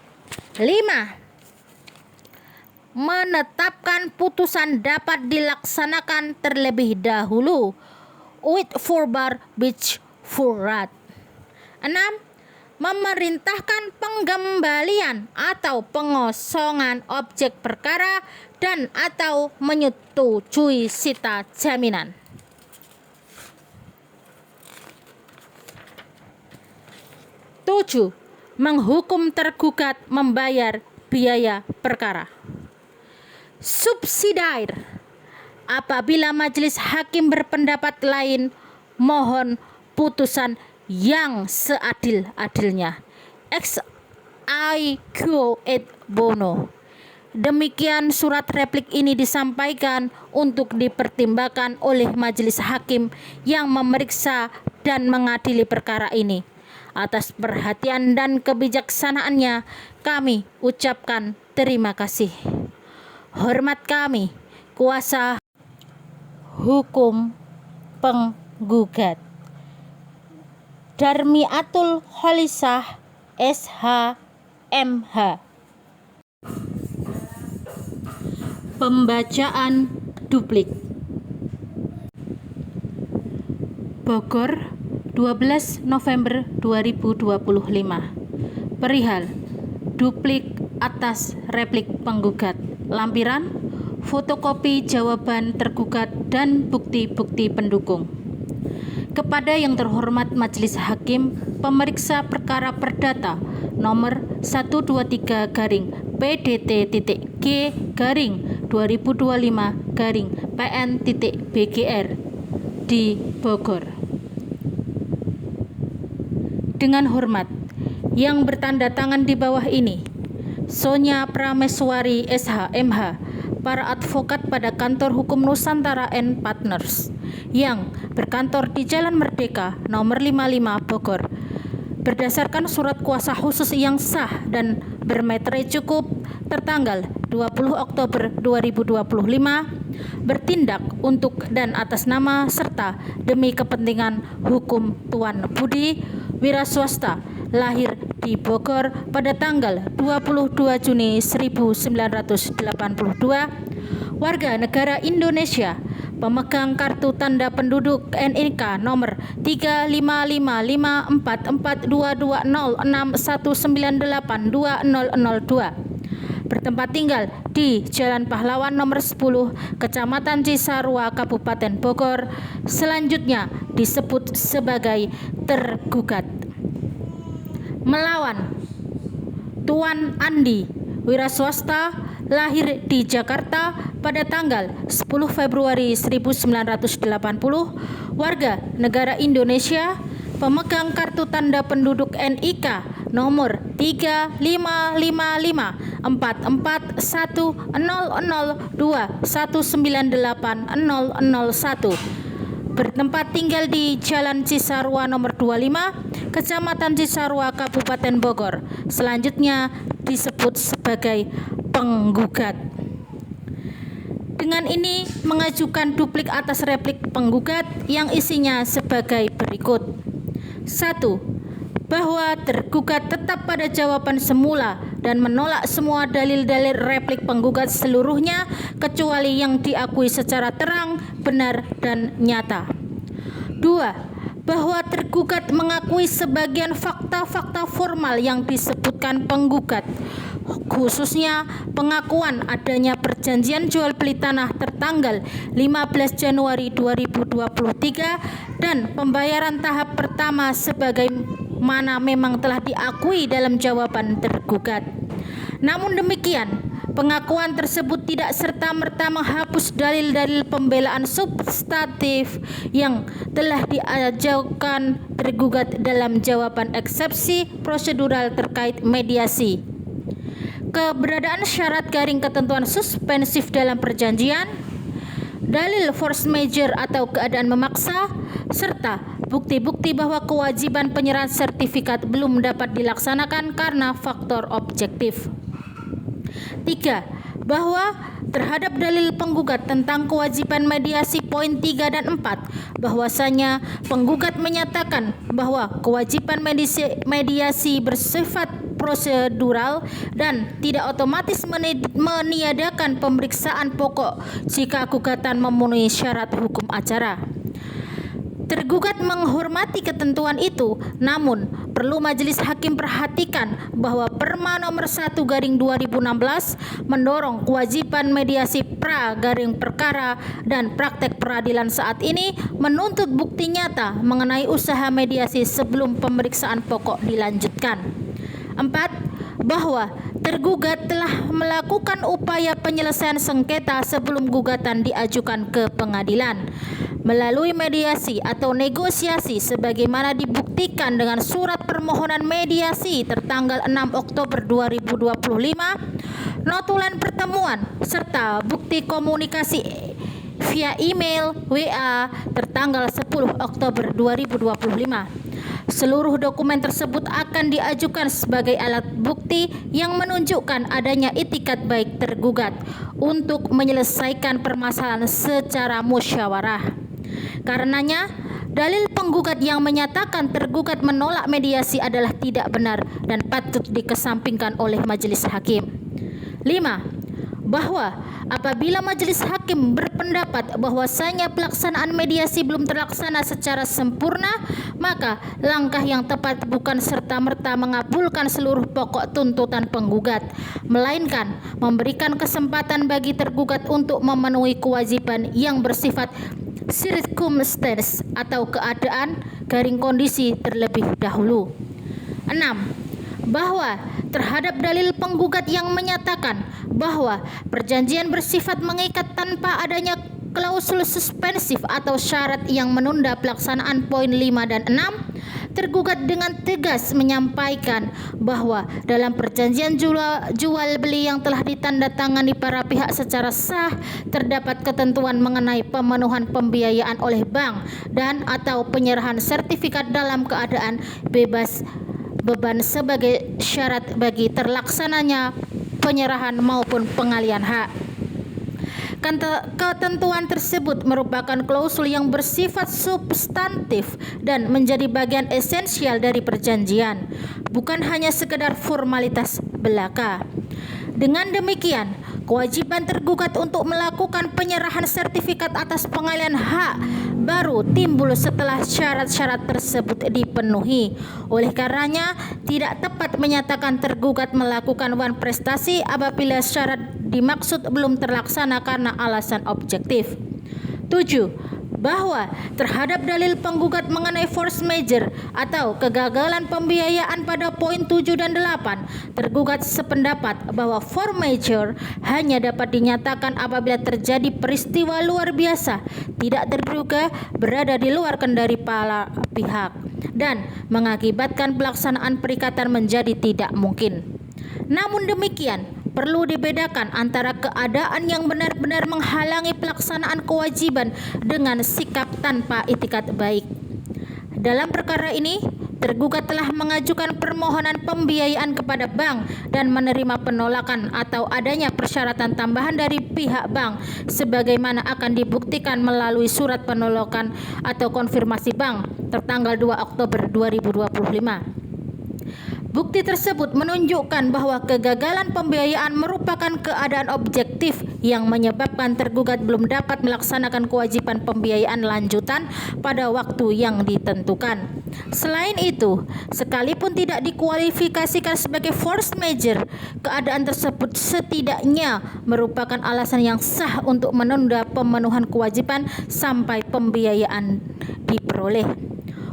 5. Menetapkan putusan dapat dilaksanakan terlebih dahulu with forbar which forrat. 6. Memerintahkan pengembalian atau pengosongan objek perkara dan atau menyetujui sita jaminan. 7. Menghukum tergugat membayar biaya perkara. Subsidiar. Apabila majelis hakim berpendapat lain, mohon putusan yang seadil-adilnya. Ex aequo et bono. Demikian surat replik ini disampaikan untuk dipertimbangkan oleh majelis hakim yang memeriksa dan mengadili perkara ini. Atas perhatian dan kebijaksanaannya, kami ucapkan terima kasih. Hormat kami, kuasa hukum penggugat. Darmiatul Kholisah, SH, MH. Pembacaan duplik. Bogor, 12 November 2025. Perihal duplik atas replik penggugat. Lampiran, fotokopi jawaban tergugat dan bukti-bukti pendukung. Kepada yang terhormat Majelis Hakim Pemeriksa Perkara Perdata nomor 123-PDT-G-2025-PN.BGR di Bogor. Dengan hormat, yang bertanda tangan di bawah ini, Sonya Prameswari SH.MH, para advokat pada Kantor Hukum Nusantara & Partners, yang berkantor di Jalan Merdeka nomor 55 Bogor, berdasarkan surat kuasa khusus yang sah dan bermeterai cukup tertanggal 20 Oktober 2025, bertindak untuk dan atas nama serta demi kepentingan hukum Tuan Budi Wiraswasta, lahir di Bogor pada tanggal 22 Juni 1982, warga negara Indonesia, pemegang kartu tanda penduduk NIK nomor 35554422061982002, bertempat tinggal di Jalan Pahlawan nomor 10, Kecamatan Cisarua, Kabupaten Bogor, selanjutnya disebut sebagai tergugat. Melawan Tuan Andi, wiraswasta, lahir di Jakarta pada tanggal 10 Februari 1980, warga negara Indonesia, pemegang kartu tanda penduduk NIK nomor 35510021980001, bertempat tinggal di Jalan Cisarua nomor 25, Kecamatan Cisarua, Kabupaten Bogor, selanjutnya disebut sebagai penggugat. Dengan ini mengajukan duplik atas replik penggugat yang isinya sebagai berikut. 1. Bahwa tergugat tetap pada jawaban semula dan menolak semua dalil-dalil replik penggugat seluruhnya kecuali yang diakui secara terang, benar, dan nyata. 2. Bahwa tergugat mengakui sebagian fakta-fakta formal yang disebutkan penggugat, khususnya pengakuan adanya perjanjian jual beli tanah tertanggal 15 Januari 2023 dan pembayaran tahap pertama sebagaimana memang telah diakui dalam jawaban tergugat. Namun demikian, pengakuan tersebut tidak serta-merta menghapus dalil-dalil pembelaan substantif yang telah diajukan tergugat dalam jawaban eksepsi prosedural terkait mediasi. Keberadaan syarat garing ketentuan suspensif dalam perjanjian, dalil force majeure atau keadaan memaksa, serta bukti-bukti bahwa kewajiban penyerahan sertifikat belum dapat dilaksanakan karena faktor objektif. 3. Bahwa terhadap dalil penggugat tentang kewajiban mediasi poin 3 dan 4, bahwasanya penggugat menyatakan bahwa kewajiban mediasi bersifat prosedural dan tidak otomatis meniadakan pemeriksaan pokok jika gugatan memenuhi syarat hukum acara. Tergugat menghormati ketentuan itu, namun perlu majelis hakim perhatikan bahwa Perma nomor 1/2016 mendorong kewajiban mediasi pra-perkara dan praktek peradilan saat ini menuntut bukti nyata mengenai usaha mediasi sebelum pemeriksaan pokok dilanjutkan. 4. Bahwa tergugat telah melakukan upaya penyelesaian sengketa sebelum gugatan diajukan ke pengadilan melalui mediasi atau negosiasi sebagaimana dibuktikan dengan surat permohonan mediasi tertanggal 6 Oktober 2025, notulen pertemuan, serta bukti komunikasi via email, WA tertanggal 10 Oktober 2025. Seluruh dokumen tersebut akan diajukan sebagai alat bukti yang menunjukkan adanya itikat baik tergugat untuk menyelesaikan permasalahan secara musyawarah. Karenanya, dalil penggugat yang menyatakan tergugat menolak mediasi adalah tidak benar dan patut dikesampingkan oleh majelis hakim. 5. Bahwa apabila majelis hakim berpendapat bahwasanya pelaksanaan mediasi belum terlaksana secara sempurna, maka langkah yang tepat bukan serta-merta mengabulkan seluruh pokok tuntutan penggugat, melainkan memberikan kesempatan bagi tergugat untuk memenuhi kewajiban yang bersifat circumstance atau keadaan garing kondisi terlebih dahulu. 6. Bahwa terhadap dalil penggugat yang menyatakan bahwa perjanjian bersifat mengikat tanpa adanya klausul suspensif atau syarat yang menunda pelaksanaan poin 5 dan 6, tergugat dengan tegas menyampaikan bahwa dalam perjanjian jual beli yang telah ditandatangani para pihak secara sah terdapat ketentuan mengenai pemenuhan pembiayaan oleh bank dan atau penyerahan sertifikat dalam keadaan bebas beban sebagai syarat bagi terlaksananya penyerahan maupun pengalihan hak. Ketentuan tersebut merupakan klausul yang bersifat substantif dan menjadi bagian esensial dari perjanjian, bukan hanya sekedar formalitas belaka. Dengan demikian, Kewajiban tergugat untuk melakukan penyerahan sertifikat atas pengalihan hak baru timbul setelah syarat-syarat tersebut dipenuhi. Oleh karenanya, tidak tepat menyatakan tergugat melakukan wan prestasi apabila syarat dimaksud belum terlaksana karena alasan objektif. 7. Bahwa terhadap dalil penggugat mengenai force majeure atau kegagalan pembiayaan pada poin 7 dan 8, tergugat sependapat bahwa force majeure hanya dapat dinyatakan apabila terjadi peristiwa luar biasa, tidak terduga, berada di luar kendali para pihak, dan mengakibatkan pelaksanaan perikatan menjadi tidak mungkin. Namun demikian, perlu dibedakan antara keadaan yang benar-benar menghalangi pelaksanaan kewajiban dengan sikap tanpa itikat baik. Dalam perkara ini, tergugat telah mengajukan permohonan pembiayaan kepada bank dan menerima penolakan atau adanya persyaratan tambahan dari pihak bank sebagaimana akan dibuktikan melalui surat penolakan atau konfirmasi bank tertanggal 2 Oktober 2025. Bukti tersebut menunjukkan bahwa kegagalan pembiayaan merupakan keadaan objektif yang menyebabkan tergugat belum dapat melaksanakan kewajiban pembiayaan lanjutan pada waktu yang ditentukan. Selain itu, sekalipun tidak dikualifikasikan sebagai force majeure, keadaan tersebut setidaknya merupakan alasan yang sah untuk menunda pemenuhan kewajiban sampai pembiayaan diperoleh.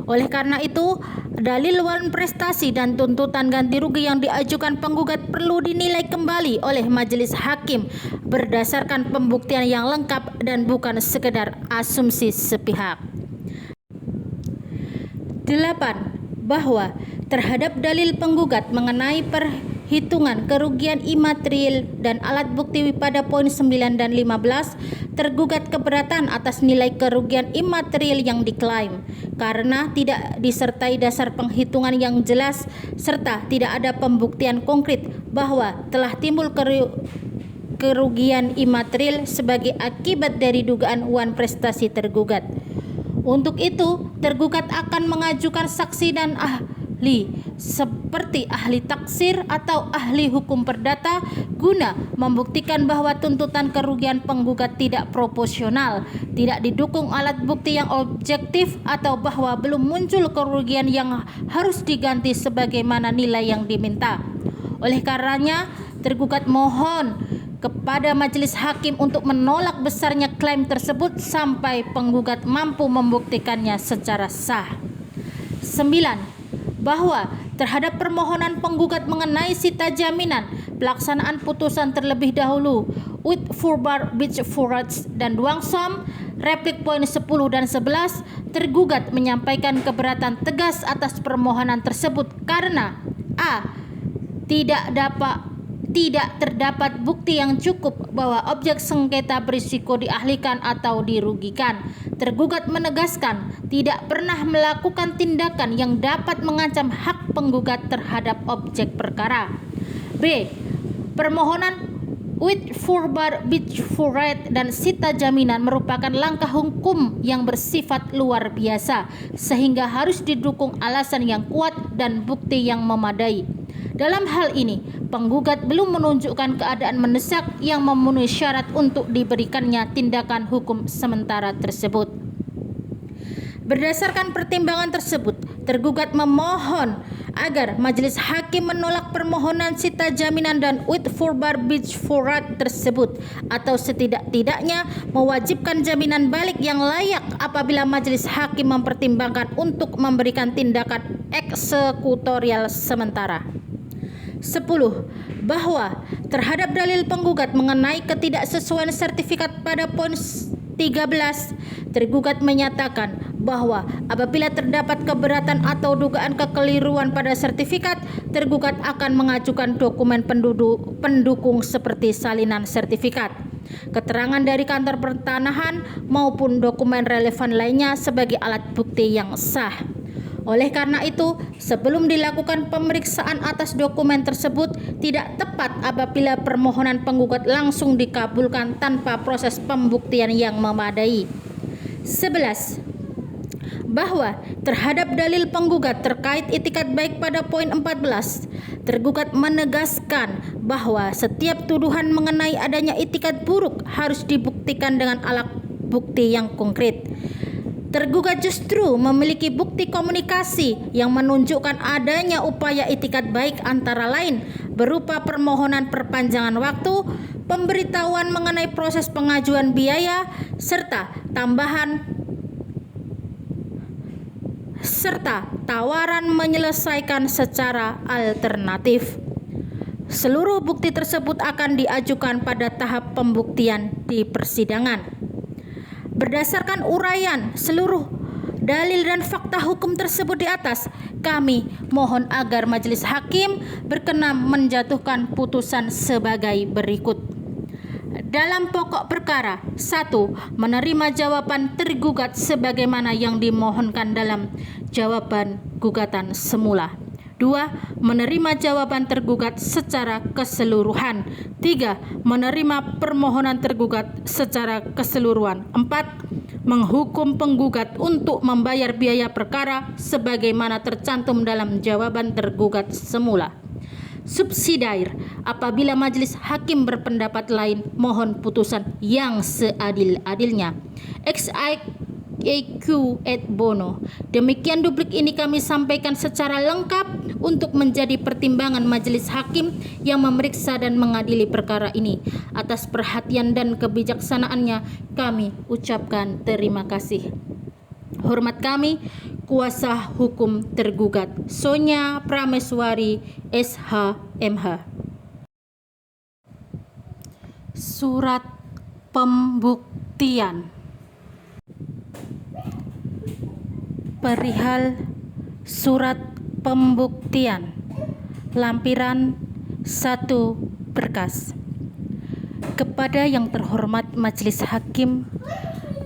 Oleh karena itu, dalil wan prestasi dan tuntutan ganti rugi yang diajukan penggugat perlu dinilai kembali oleh majelis hakim berdasarkan pembuktian yang lengkap dan bukan sekedar asumsi sepihak. 8. Bahwa terhadap dalil penggugat mengenai perhitungan kerugian imaterial dan alat bukti pada poin 9 dan 15, tergugat keberatan atas nilai kerugian imaterial yang diklaim karena tidak disertai dasar penghitungan yang jelas serta tidak ada pembuktian konkret bahwa telah timbul kerugian imaterial sebagai akibat dari dugaan wan prestasi tergugat. Untuk itu, tergugat akan mengajukan saksi dan ahli seperti ahli taksir atau ahli hukum perdata guna membuktikan bahwa tuntutan kerugian penggugat tidak proporsional, tidak didukung alat bukti yang objektif atau bahwa belum muncul kerugian yang harus diganti sebagaimana nilai yang diminta. Oleh karenanya, tergugat mohon kepada majelis hakim untuk menolak besarnya klaim tersebut sampai penggugat mampu membuktikannya secara sah. 9. Bahwa terhadap permohonan penggugat mengenai sita jaminan pelaksanaan putusan terlebih dahulu with further breach for rights dan Duangsam replik poin 10 dan 11, tergugat menyampaikan keberatan tegas atas permohonan tersebut karena a. Tidak terdapat bukti yang cukup bahwa objek sengketa berisiko diahlikan atau dirugikan. Tergugat menegaskan tidak pernah melakukan tindakan yang dapat mengancam hak penggugat terhadap objek perkara. B. Permohonan with further breach for right dan sita jaminan merupakan langkah hukum yang bersifat luar biasa sehingga harus didukung alasan yang kuat dan bukti yang memadai. Dalam hal ini, penggugat belum menunjukkan keadaan mendesak yang memenuhi syarat untuk diberikannya tindakan hukum sementara tersebut. Berdasarkan pertimbangan tersebut, tergugat memohon agar majelis hakim menolak permohonan sita jaminan dan with further breach for right tersebut atau setidak-tidaknya mewajibkan jaminan balik yang layak apabila majelis hakim mempertimbangkan untuk memberikan tindakan eksekutorial sementara. 10. Bahwa terhadap dalil penggugat mengenai ketidaksesuaian sertifikat pada poin 13, tergugat menyatakan bahwa apabila terdapat keberatan atau dugaan kekeliruan pada sertifikat, tergugat akan mengajukan dokumen pendukung seperti salinan sertifikat, keterangan dari kantor pertanahan maupun dokumen relevan lainnya sebagai alat bukti yang sah. Oleh karena itu, sebelum dilakukan pemeriksaan atas dokumen tersebut, tidak tepat apabila permohonan penggugat langsung dikabulkan tanpa proses pembuktian yang memadai. 11. bahwa terhadap dalil penggugat terkait itikat baik pada poin 14, tergugat menegaskan bahwa setiap tuduhan mengenai adanya itikat buruk harus dibuktikan dengan alat bukti yang konkret. Tergugat justru memiliki bukti komunikasi yang menunjukkan adanya upaya itikat baik, antara lain berupa permohonan perpanjangan waktu, pemberitahuan mengenai proses pengajuan biaya, serta tawaran menyelesaikan secara alternatif. Seluruh bukti tersebut akan diajukan pada tahap pembuktian di persidangan. Berdasarkan uraian seluruh dalil dan fakta hukum tersebut di atas, kami mohon agar majelis hakim berkenan menjatuhkan putusan sebagai berikut. Dalam pokok perkara, 1. Menerima jawaban tergugat sebagaimana yang dimohonkan dalam jawaban gugatan semula. 2. Menerima jawaban tergugat secara keseluruhan. 3. Menerima permohonan tergugat secara keseluruhan. 4. Menghukum penggugat untuk membayar biaya perkara sebagaimana tercantum dalam jawaban tergugat semula. Subsidiar, apabila majelis hakim berpendapat lain, mohon putusan yang seadil-adilnya. Eq et bono. Demikian duplik ini kami sampaikan secara lengkap untuk menjadi pertimbangan majelis hakim yang memeriksa dan mengadili perkara ini. Atas perhatian dan kebijaksanaannya kami ucapkan terima kasih. Hormat kami, kuasa hukum tergugat Sonya Prameswari SH.MH. Surat pembuktian. Perihal surat pembuktian lampiran 1 berkas. Kepada yang terhormat majelis hakim,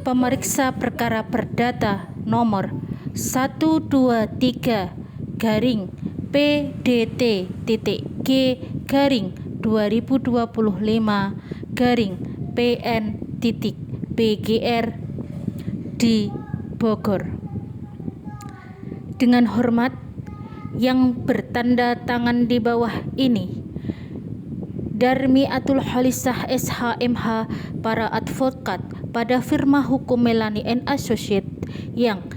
pemeriksa perkara perdata nomor 123/PDT-G/2025/PN.BGR di Bogor. Dengan hormat, yang bertanda tangan di bawah ini, Darmi Atul Khalisah SH.MH, para advokat pada firma hukum Melani & Associate yang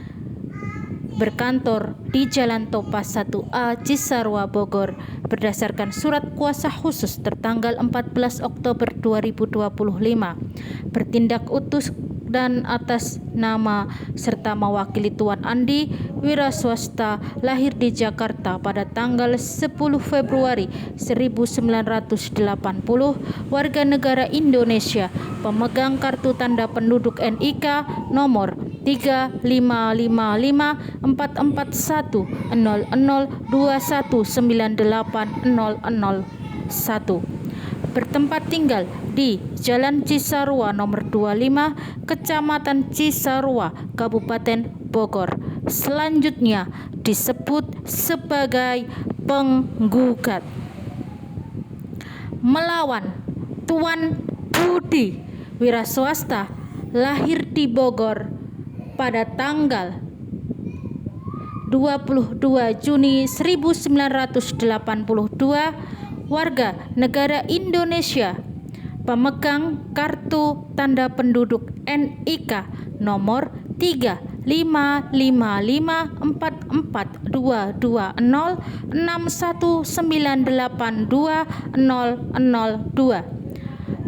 berkantor di Jalan Topas 1A, Cisarua, Bogor, berdasarkan surat kuasa khusus tertanggal 14 Oktober 2025, bertindak utuh dan atas nama serta mewakili Tuan Andi, wiraswasta, lahir di Jakarta pada tanggal 10 Februari 1980, warga negara Indonesia, pemegang kartu tanda penduduk NIK nomor 354410021980001, bertempat tinggal di Jalan Cisarua nomor 25, Kecamatan Cisarua, Kabupaten Bogor. Selanjutnya disebut sebagai penggugat. Melawan Tuan Budi, wiraswasta, lahir di Bogor pada tanggal 22 Juni 1982, warga negara Indonesia, pemegang kartu tanda penduduk NIK nomor 355442061982002,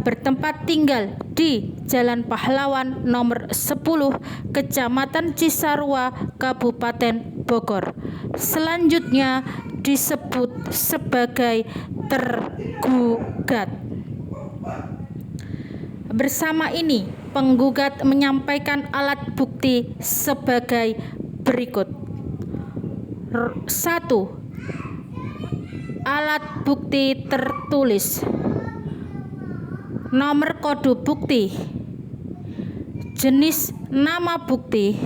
bertempat tinggal di Jalan Pahlawan nomor 10, Kecamatan Cisarua, Kabupaten Bogor. Selanjutnya disebut sebagai tergugat. Bersama ini, penggugat menyampaikan alat bukti sebagai berikut. 1. Alat bukti tertulis. Nomor kode bukti, jenis nama bukti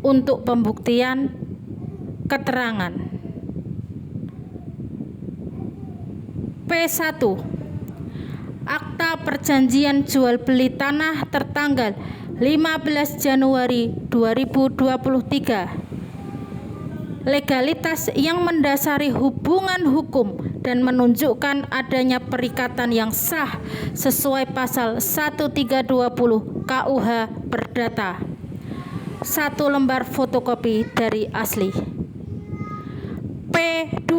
untuk pembuktian keterangan. P1. Akta perjanjian jual beli tanah tertanggal 15 Januari 2023. Legalitas yang mendasari hubungan hukum dan menunjukkan adanya perikatan yang sah sesuai pasal 1320 KUH Perdata. 1 lembar fotokopi dari asli. P2.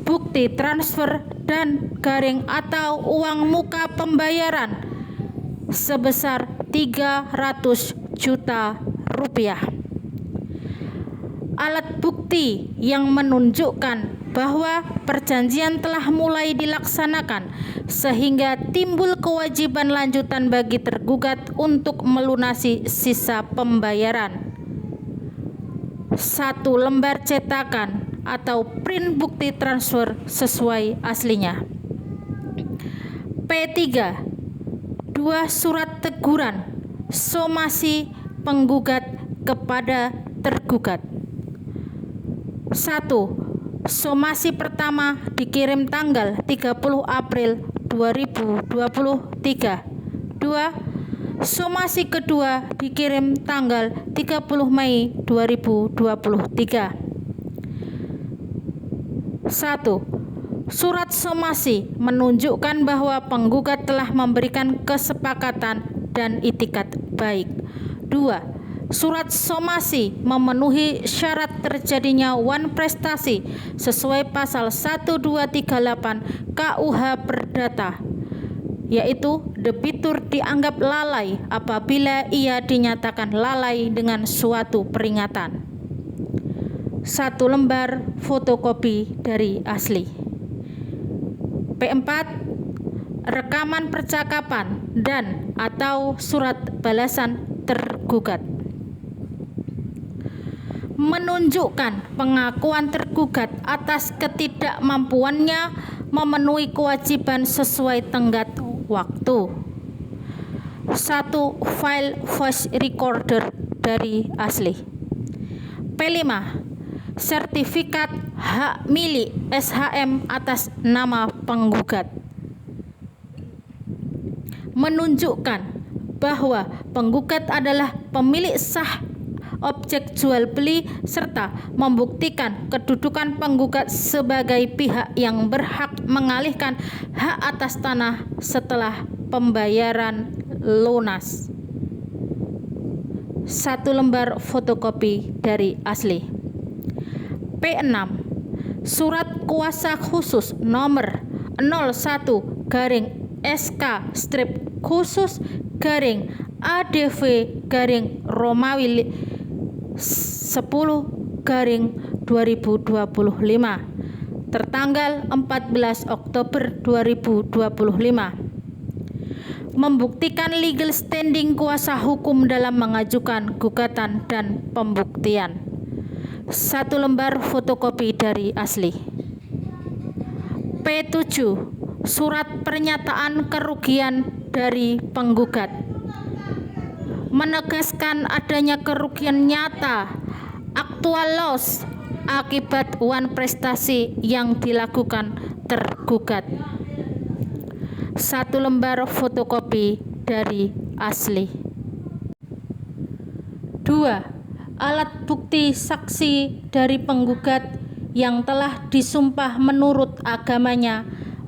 Bukti transfer dan garing atau uang muka pembayaran sebesar 300 juta rupiah. Alat bukti yang menunjukkan bahwa perjanjian telah mulai dilaksanakan sehingga timbul kewajiban lanjutan bagi tergugat untuk melunasi sisa pembayaran. 1 lembar cetakan atau print bukti transfer sesuai aslinya. P3. 2 surat teguran somasi penggugat kepada tergugat. 1. Somasi pertama dikirim tanggal 30 April 2023. 2. Somasi kedua dikirim tanggal 30 Mei 2023. 1. Surat somasi menunjukkan bahwa penggugat telah memberikan kesepakatan dan itikat baik. 2. Surat somasi memenuhi syarat terjadinya wan prestasi sesuai pasal 1238 KUH Perdata, yaitu debitur dianggap lalai apabila ia dinyatakan lalai dengan suatu peringatan. 1 lembar fotokopi dari asli. P4. Rekaman percakapan dan atau surat balasan tergugat menunjukkan pengakuan tergugat atas ketidakmampuannya memenuhi kewajiban sesuai tenggat waktu. 1 file voice recorder dari asli. P5. Sertifikat hak milik SHM atas nama penggugat menunjukkan bahwa penggugat adalah pemilik sah objek jual beli serta membuktikan kedudukan penggugat sebagai pihak yang berhak mengalihkan hak atas tanah setelah pembayaran lunas. 1 lembar fotokopi dari asli. P6. Surat kuasa khusus nomor 01 garing SK strip khusus garing ADV garing Romawi 10 garing 2025 tertanggal 14 Oktober 2025 membuktikan legal standing kuasa hukum dalam mengajukan gugatan dan pembuktian. 1 lembar fotokopi dari asli. P7. Surat pernyataan kerugian dari penggugat menegaskan adanya kerugian nyata actual loss akibat wan prestasi yang dilakukan tergugat. 1 lembar fotokopi dari asli. 2. Alat bukti saksi dari penggugat yang telah disumpah menurut agamanya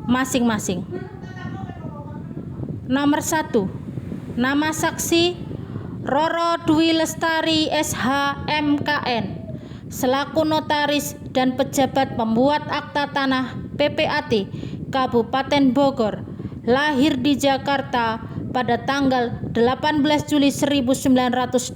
masing-masing. Nomor 1. Nama saksi Roro Dwi Lestari SH MKN selaku notaris dan pejabat pembuat akta tanah PPAT Kabupaten Bogor, lahir di Jakarta pada tanggal 18 Juli 1980,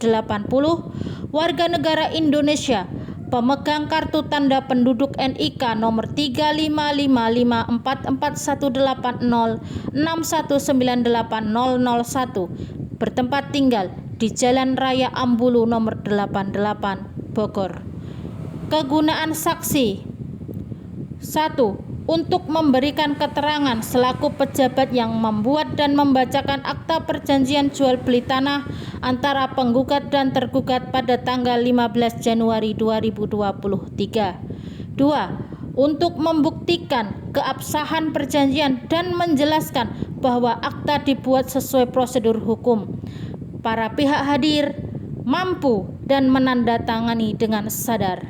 warga negara Indonesia, pemegang kartu tanda penduduk NIK nomor 35554418061980001, bertempat tinggal di Jalan Raya Ambulu nomor 88 Bogor. Kegunaan saksi: 1. Untuk memberikan keterangan selaku pejabat yang membuat dan membacakan akta perjanjian jual beli tanah antara penggugat dan tergugat pada tanggal 15 Januari 2023. 2. Untuk membuktikan keabsahan perjanjian dan menjelaskan bahwa akta dibuat sesuai prosedur hukum. para pihak hadir mampu dan menandatangani dengan sadar.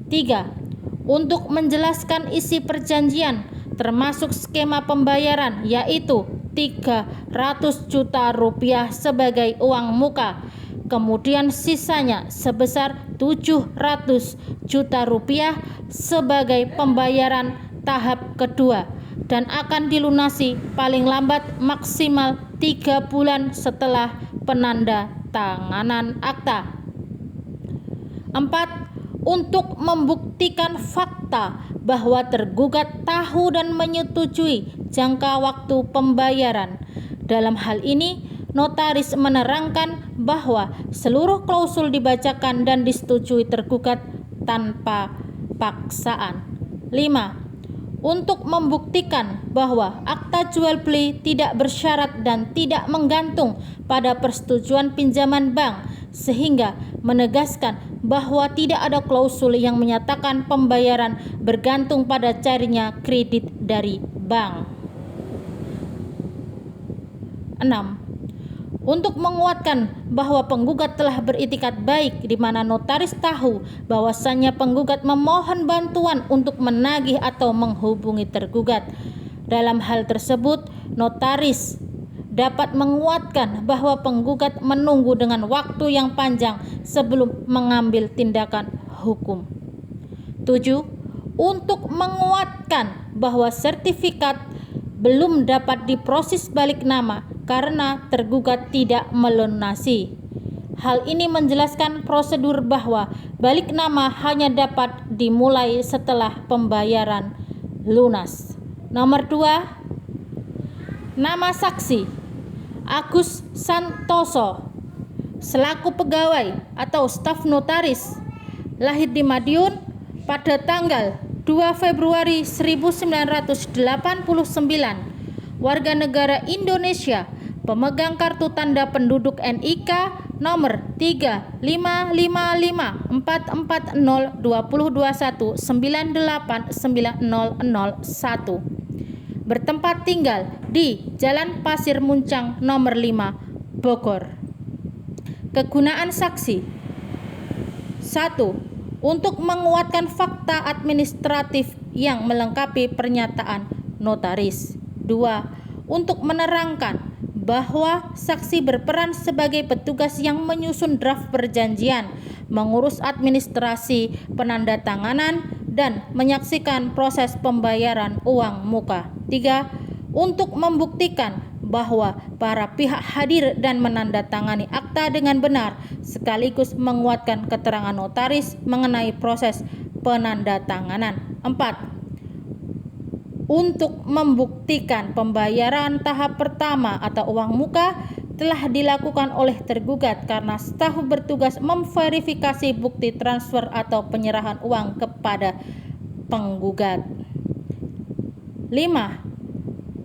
3. Untuk menjelaskan isi perjanjian termasuk skema pembayaran, yaitu 300 juta rupiah sebagai uang muka, kemudian sisanya sebesar 700 juta rupiah sebagai pembayaran tahap kedua dan akan dilunasi paling lambat maksimal 3 bulan setelah penandatanganan akta. 4. Untuk membuktikan fakta bahwa tergugat tahu dan menyetujui jangka waktu pembayaran. Dalam hal ini, notaris menerangkan bahwa seluruh klausul dibacakan dan disetujui tergugat tanpa paksaan. 5. Untuk membuktikan bahwa akta jual beli tidak bersyarat dan tidak menggantung pada persetujuan pinjaman bank, sehingga menegaskan bahwa tidak ada klausul yang menyatakan pembayaran bergantung pada cairnya kredit dari bank. 6. Untuk menguatkan bahwa penggugat telah beritikat baik, di mana notaris tahu bahwasannya penggugat memohon bantuan untuk menagih atau menghubungi tergugat. Dalam hal tersebut, notaris dapat menguatkan bahwa penggugat menunggu dengan waktu yang panjang sebelum mengambil tindakan hukum. 7. Untuk menguatkan bahwa sertifikat belum dapat diproses balik nama karena tergugat tidak melunasi. Hal ini menjelaskan prosedur bahwa balik nama hanya dapat dimulai setelah pembayaran lunas. Nomor 2. Nama saksi Agus Santoso selaku pegawai atau staf notaris, lahir di Madiun pada tanggal 2 Februari 1989, warga negara Indonesia, pemegang kartu tanda penduduk NIK nomor 355402021989001, bertempat tinggal di Jalan Pasir Muncang nomor 5, Bogor. Kegunaan saksi: 1. Untuk menguatkan fakta administratif yang melengkapi pernyataan notaris. 2. Untuk menerangkan bahwa saksi berperan sebagai petugas yang menyusun draft perjanjian, mengurus administrasi penandatanganan, dan menyaksikan proses pembayaran uang muka. 3. Untuk membuktikan bahwa para pihak hadir dan menandatangani akta dengan benar, sekaligus menguatkan keterangan notaris mengenai proses penandatanganan. 4. Untuk membuktikan pembayaran tahap pertama atau uang muka telah dilakukan oleh tergugat karena staf bertugas memverifikasi bukti transfer atau penyerahan uang kepada penggugat. 5.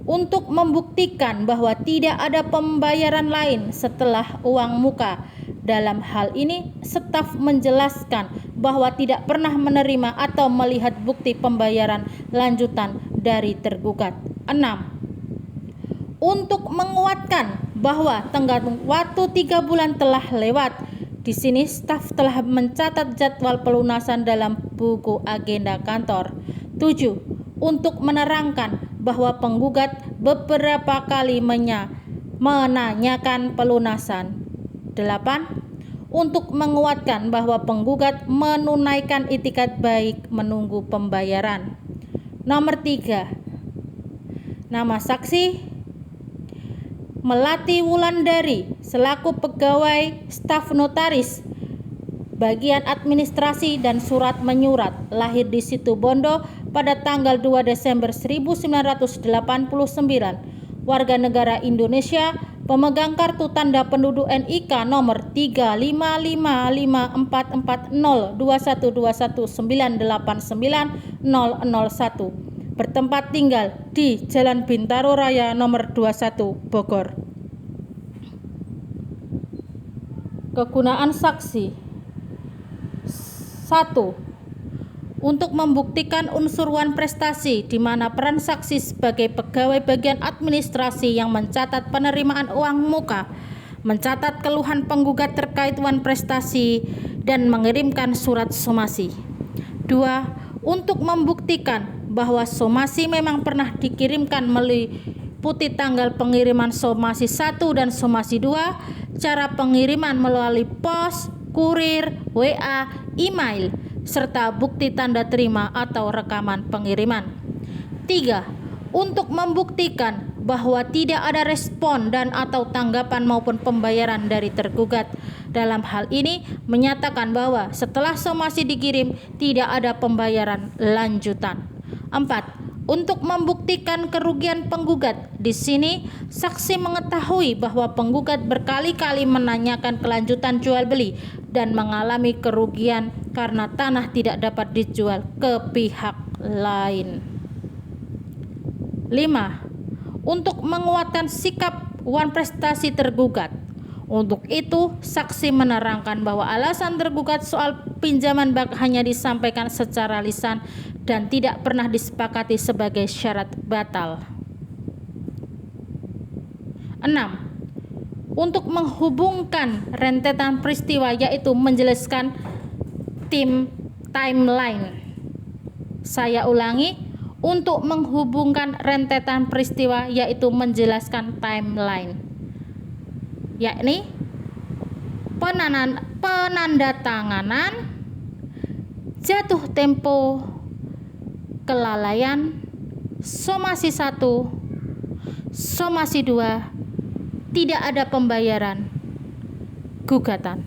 Untuk membuktikan bahwa tidak ada pembayaran lain setelah uang muka. Dalam hal ini, staf menjelaskan bahwa tidak pernah menerima atau melihat bukti pembayaran lanjutan dari tergugat. 6. Untuk menguatkan bahwa tenggat waktu 3 bulan telah lewat. Di sini staf telah mencatat jadwal pelunasan dalam buku agenda kantor. 7. Untuk menerangkan bahwa penggugat beberapa kali menanyakan pelunasan. 8. Untuk menguatkan bahwa penggugat menunaikan itikat baik menunggu pembayaran. Nomor 3. Nama saksi Melati Wulandari selaku pegawai staf notaris bagian administrasi dan surat menyurat, lahir di Situbondo pada tanggal 2 Desember 1989, warga negara Indonesia, pemegang kartu tanda penduduk NIK nomor 35554402121989001, bertempat tinggal di Jalan Bintaro Raya nomor 21, Bogor. Kegunaan saksi: 1. Untuk membuktikan unsur wan prestasi, di mana peran saksi sebagai pegawai bagian administrasi yang mencatat penerimaan uang muka mencatat keluhan penggugat terkait wan prestasi dan mengirimkan surat somasi. 2. Untuk membuktikan bahwa somasi memang pernah dikirimkan meliputi tanggal pengiriman somasi 1 dan somasi 2, cara pengiriman melalui pos, kurir, WA, email, serta bukti tanda terima atau rekaman pengiriman. 3. Untuk membuktikan bahwa tidak ada respon dan atau tanggapan maupun pembayaran dari tergugat. Dalam hal ini menyatakan bahwa setelah somasi dikirim tidak ada pembayaran lanjutan. 4. Untuk membuktikan kerugian penggugat. Di sini saksi mengetahui bahwa penggugat berkali-kali menanyakan kelanjutan jual beli dan mengalami kerugian karena tanah tidak dapat dijual ke pihak lain. 5. Untuk menguatkan sikap wan prestasi tergugat. Untuk itu, saksi menerangkan bahwa alasan tergugat soal pinjaman bank hanya disampaikan secara lisan dan tidak pernah disepakati sebagai syarat batal. 6. Untuk menghubungkan rentetan peristiwa, yaitu menjelaskan timeline. Saya ulangi, untuk menghubungkan rentetan peristiwa, yaitu menjelaskan timeline, yakni penandatanganan, jatuh tempo, kelalaian, somasi 1, somasi 2, tidak ada pembayaran, gugatan.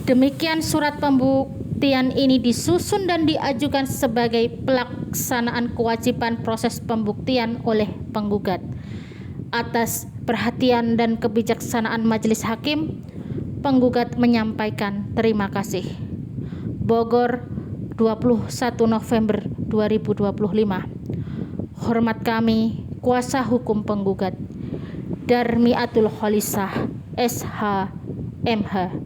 Demikian surat pembuktian ini disusun dan diajukan sebagai pelaksanaan kewajiban proses pembuktian oleh penggugat. Atas perhatian dan kebijaksanaan majelis hakim, penggugat menyampaikan terima kasih. Bogor, 21 November 2025. Hormat kami, kuasa hukum penggugat, Darmiatul Kholisah, SH, MH.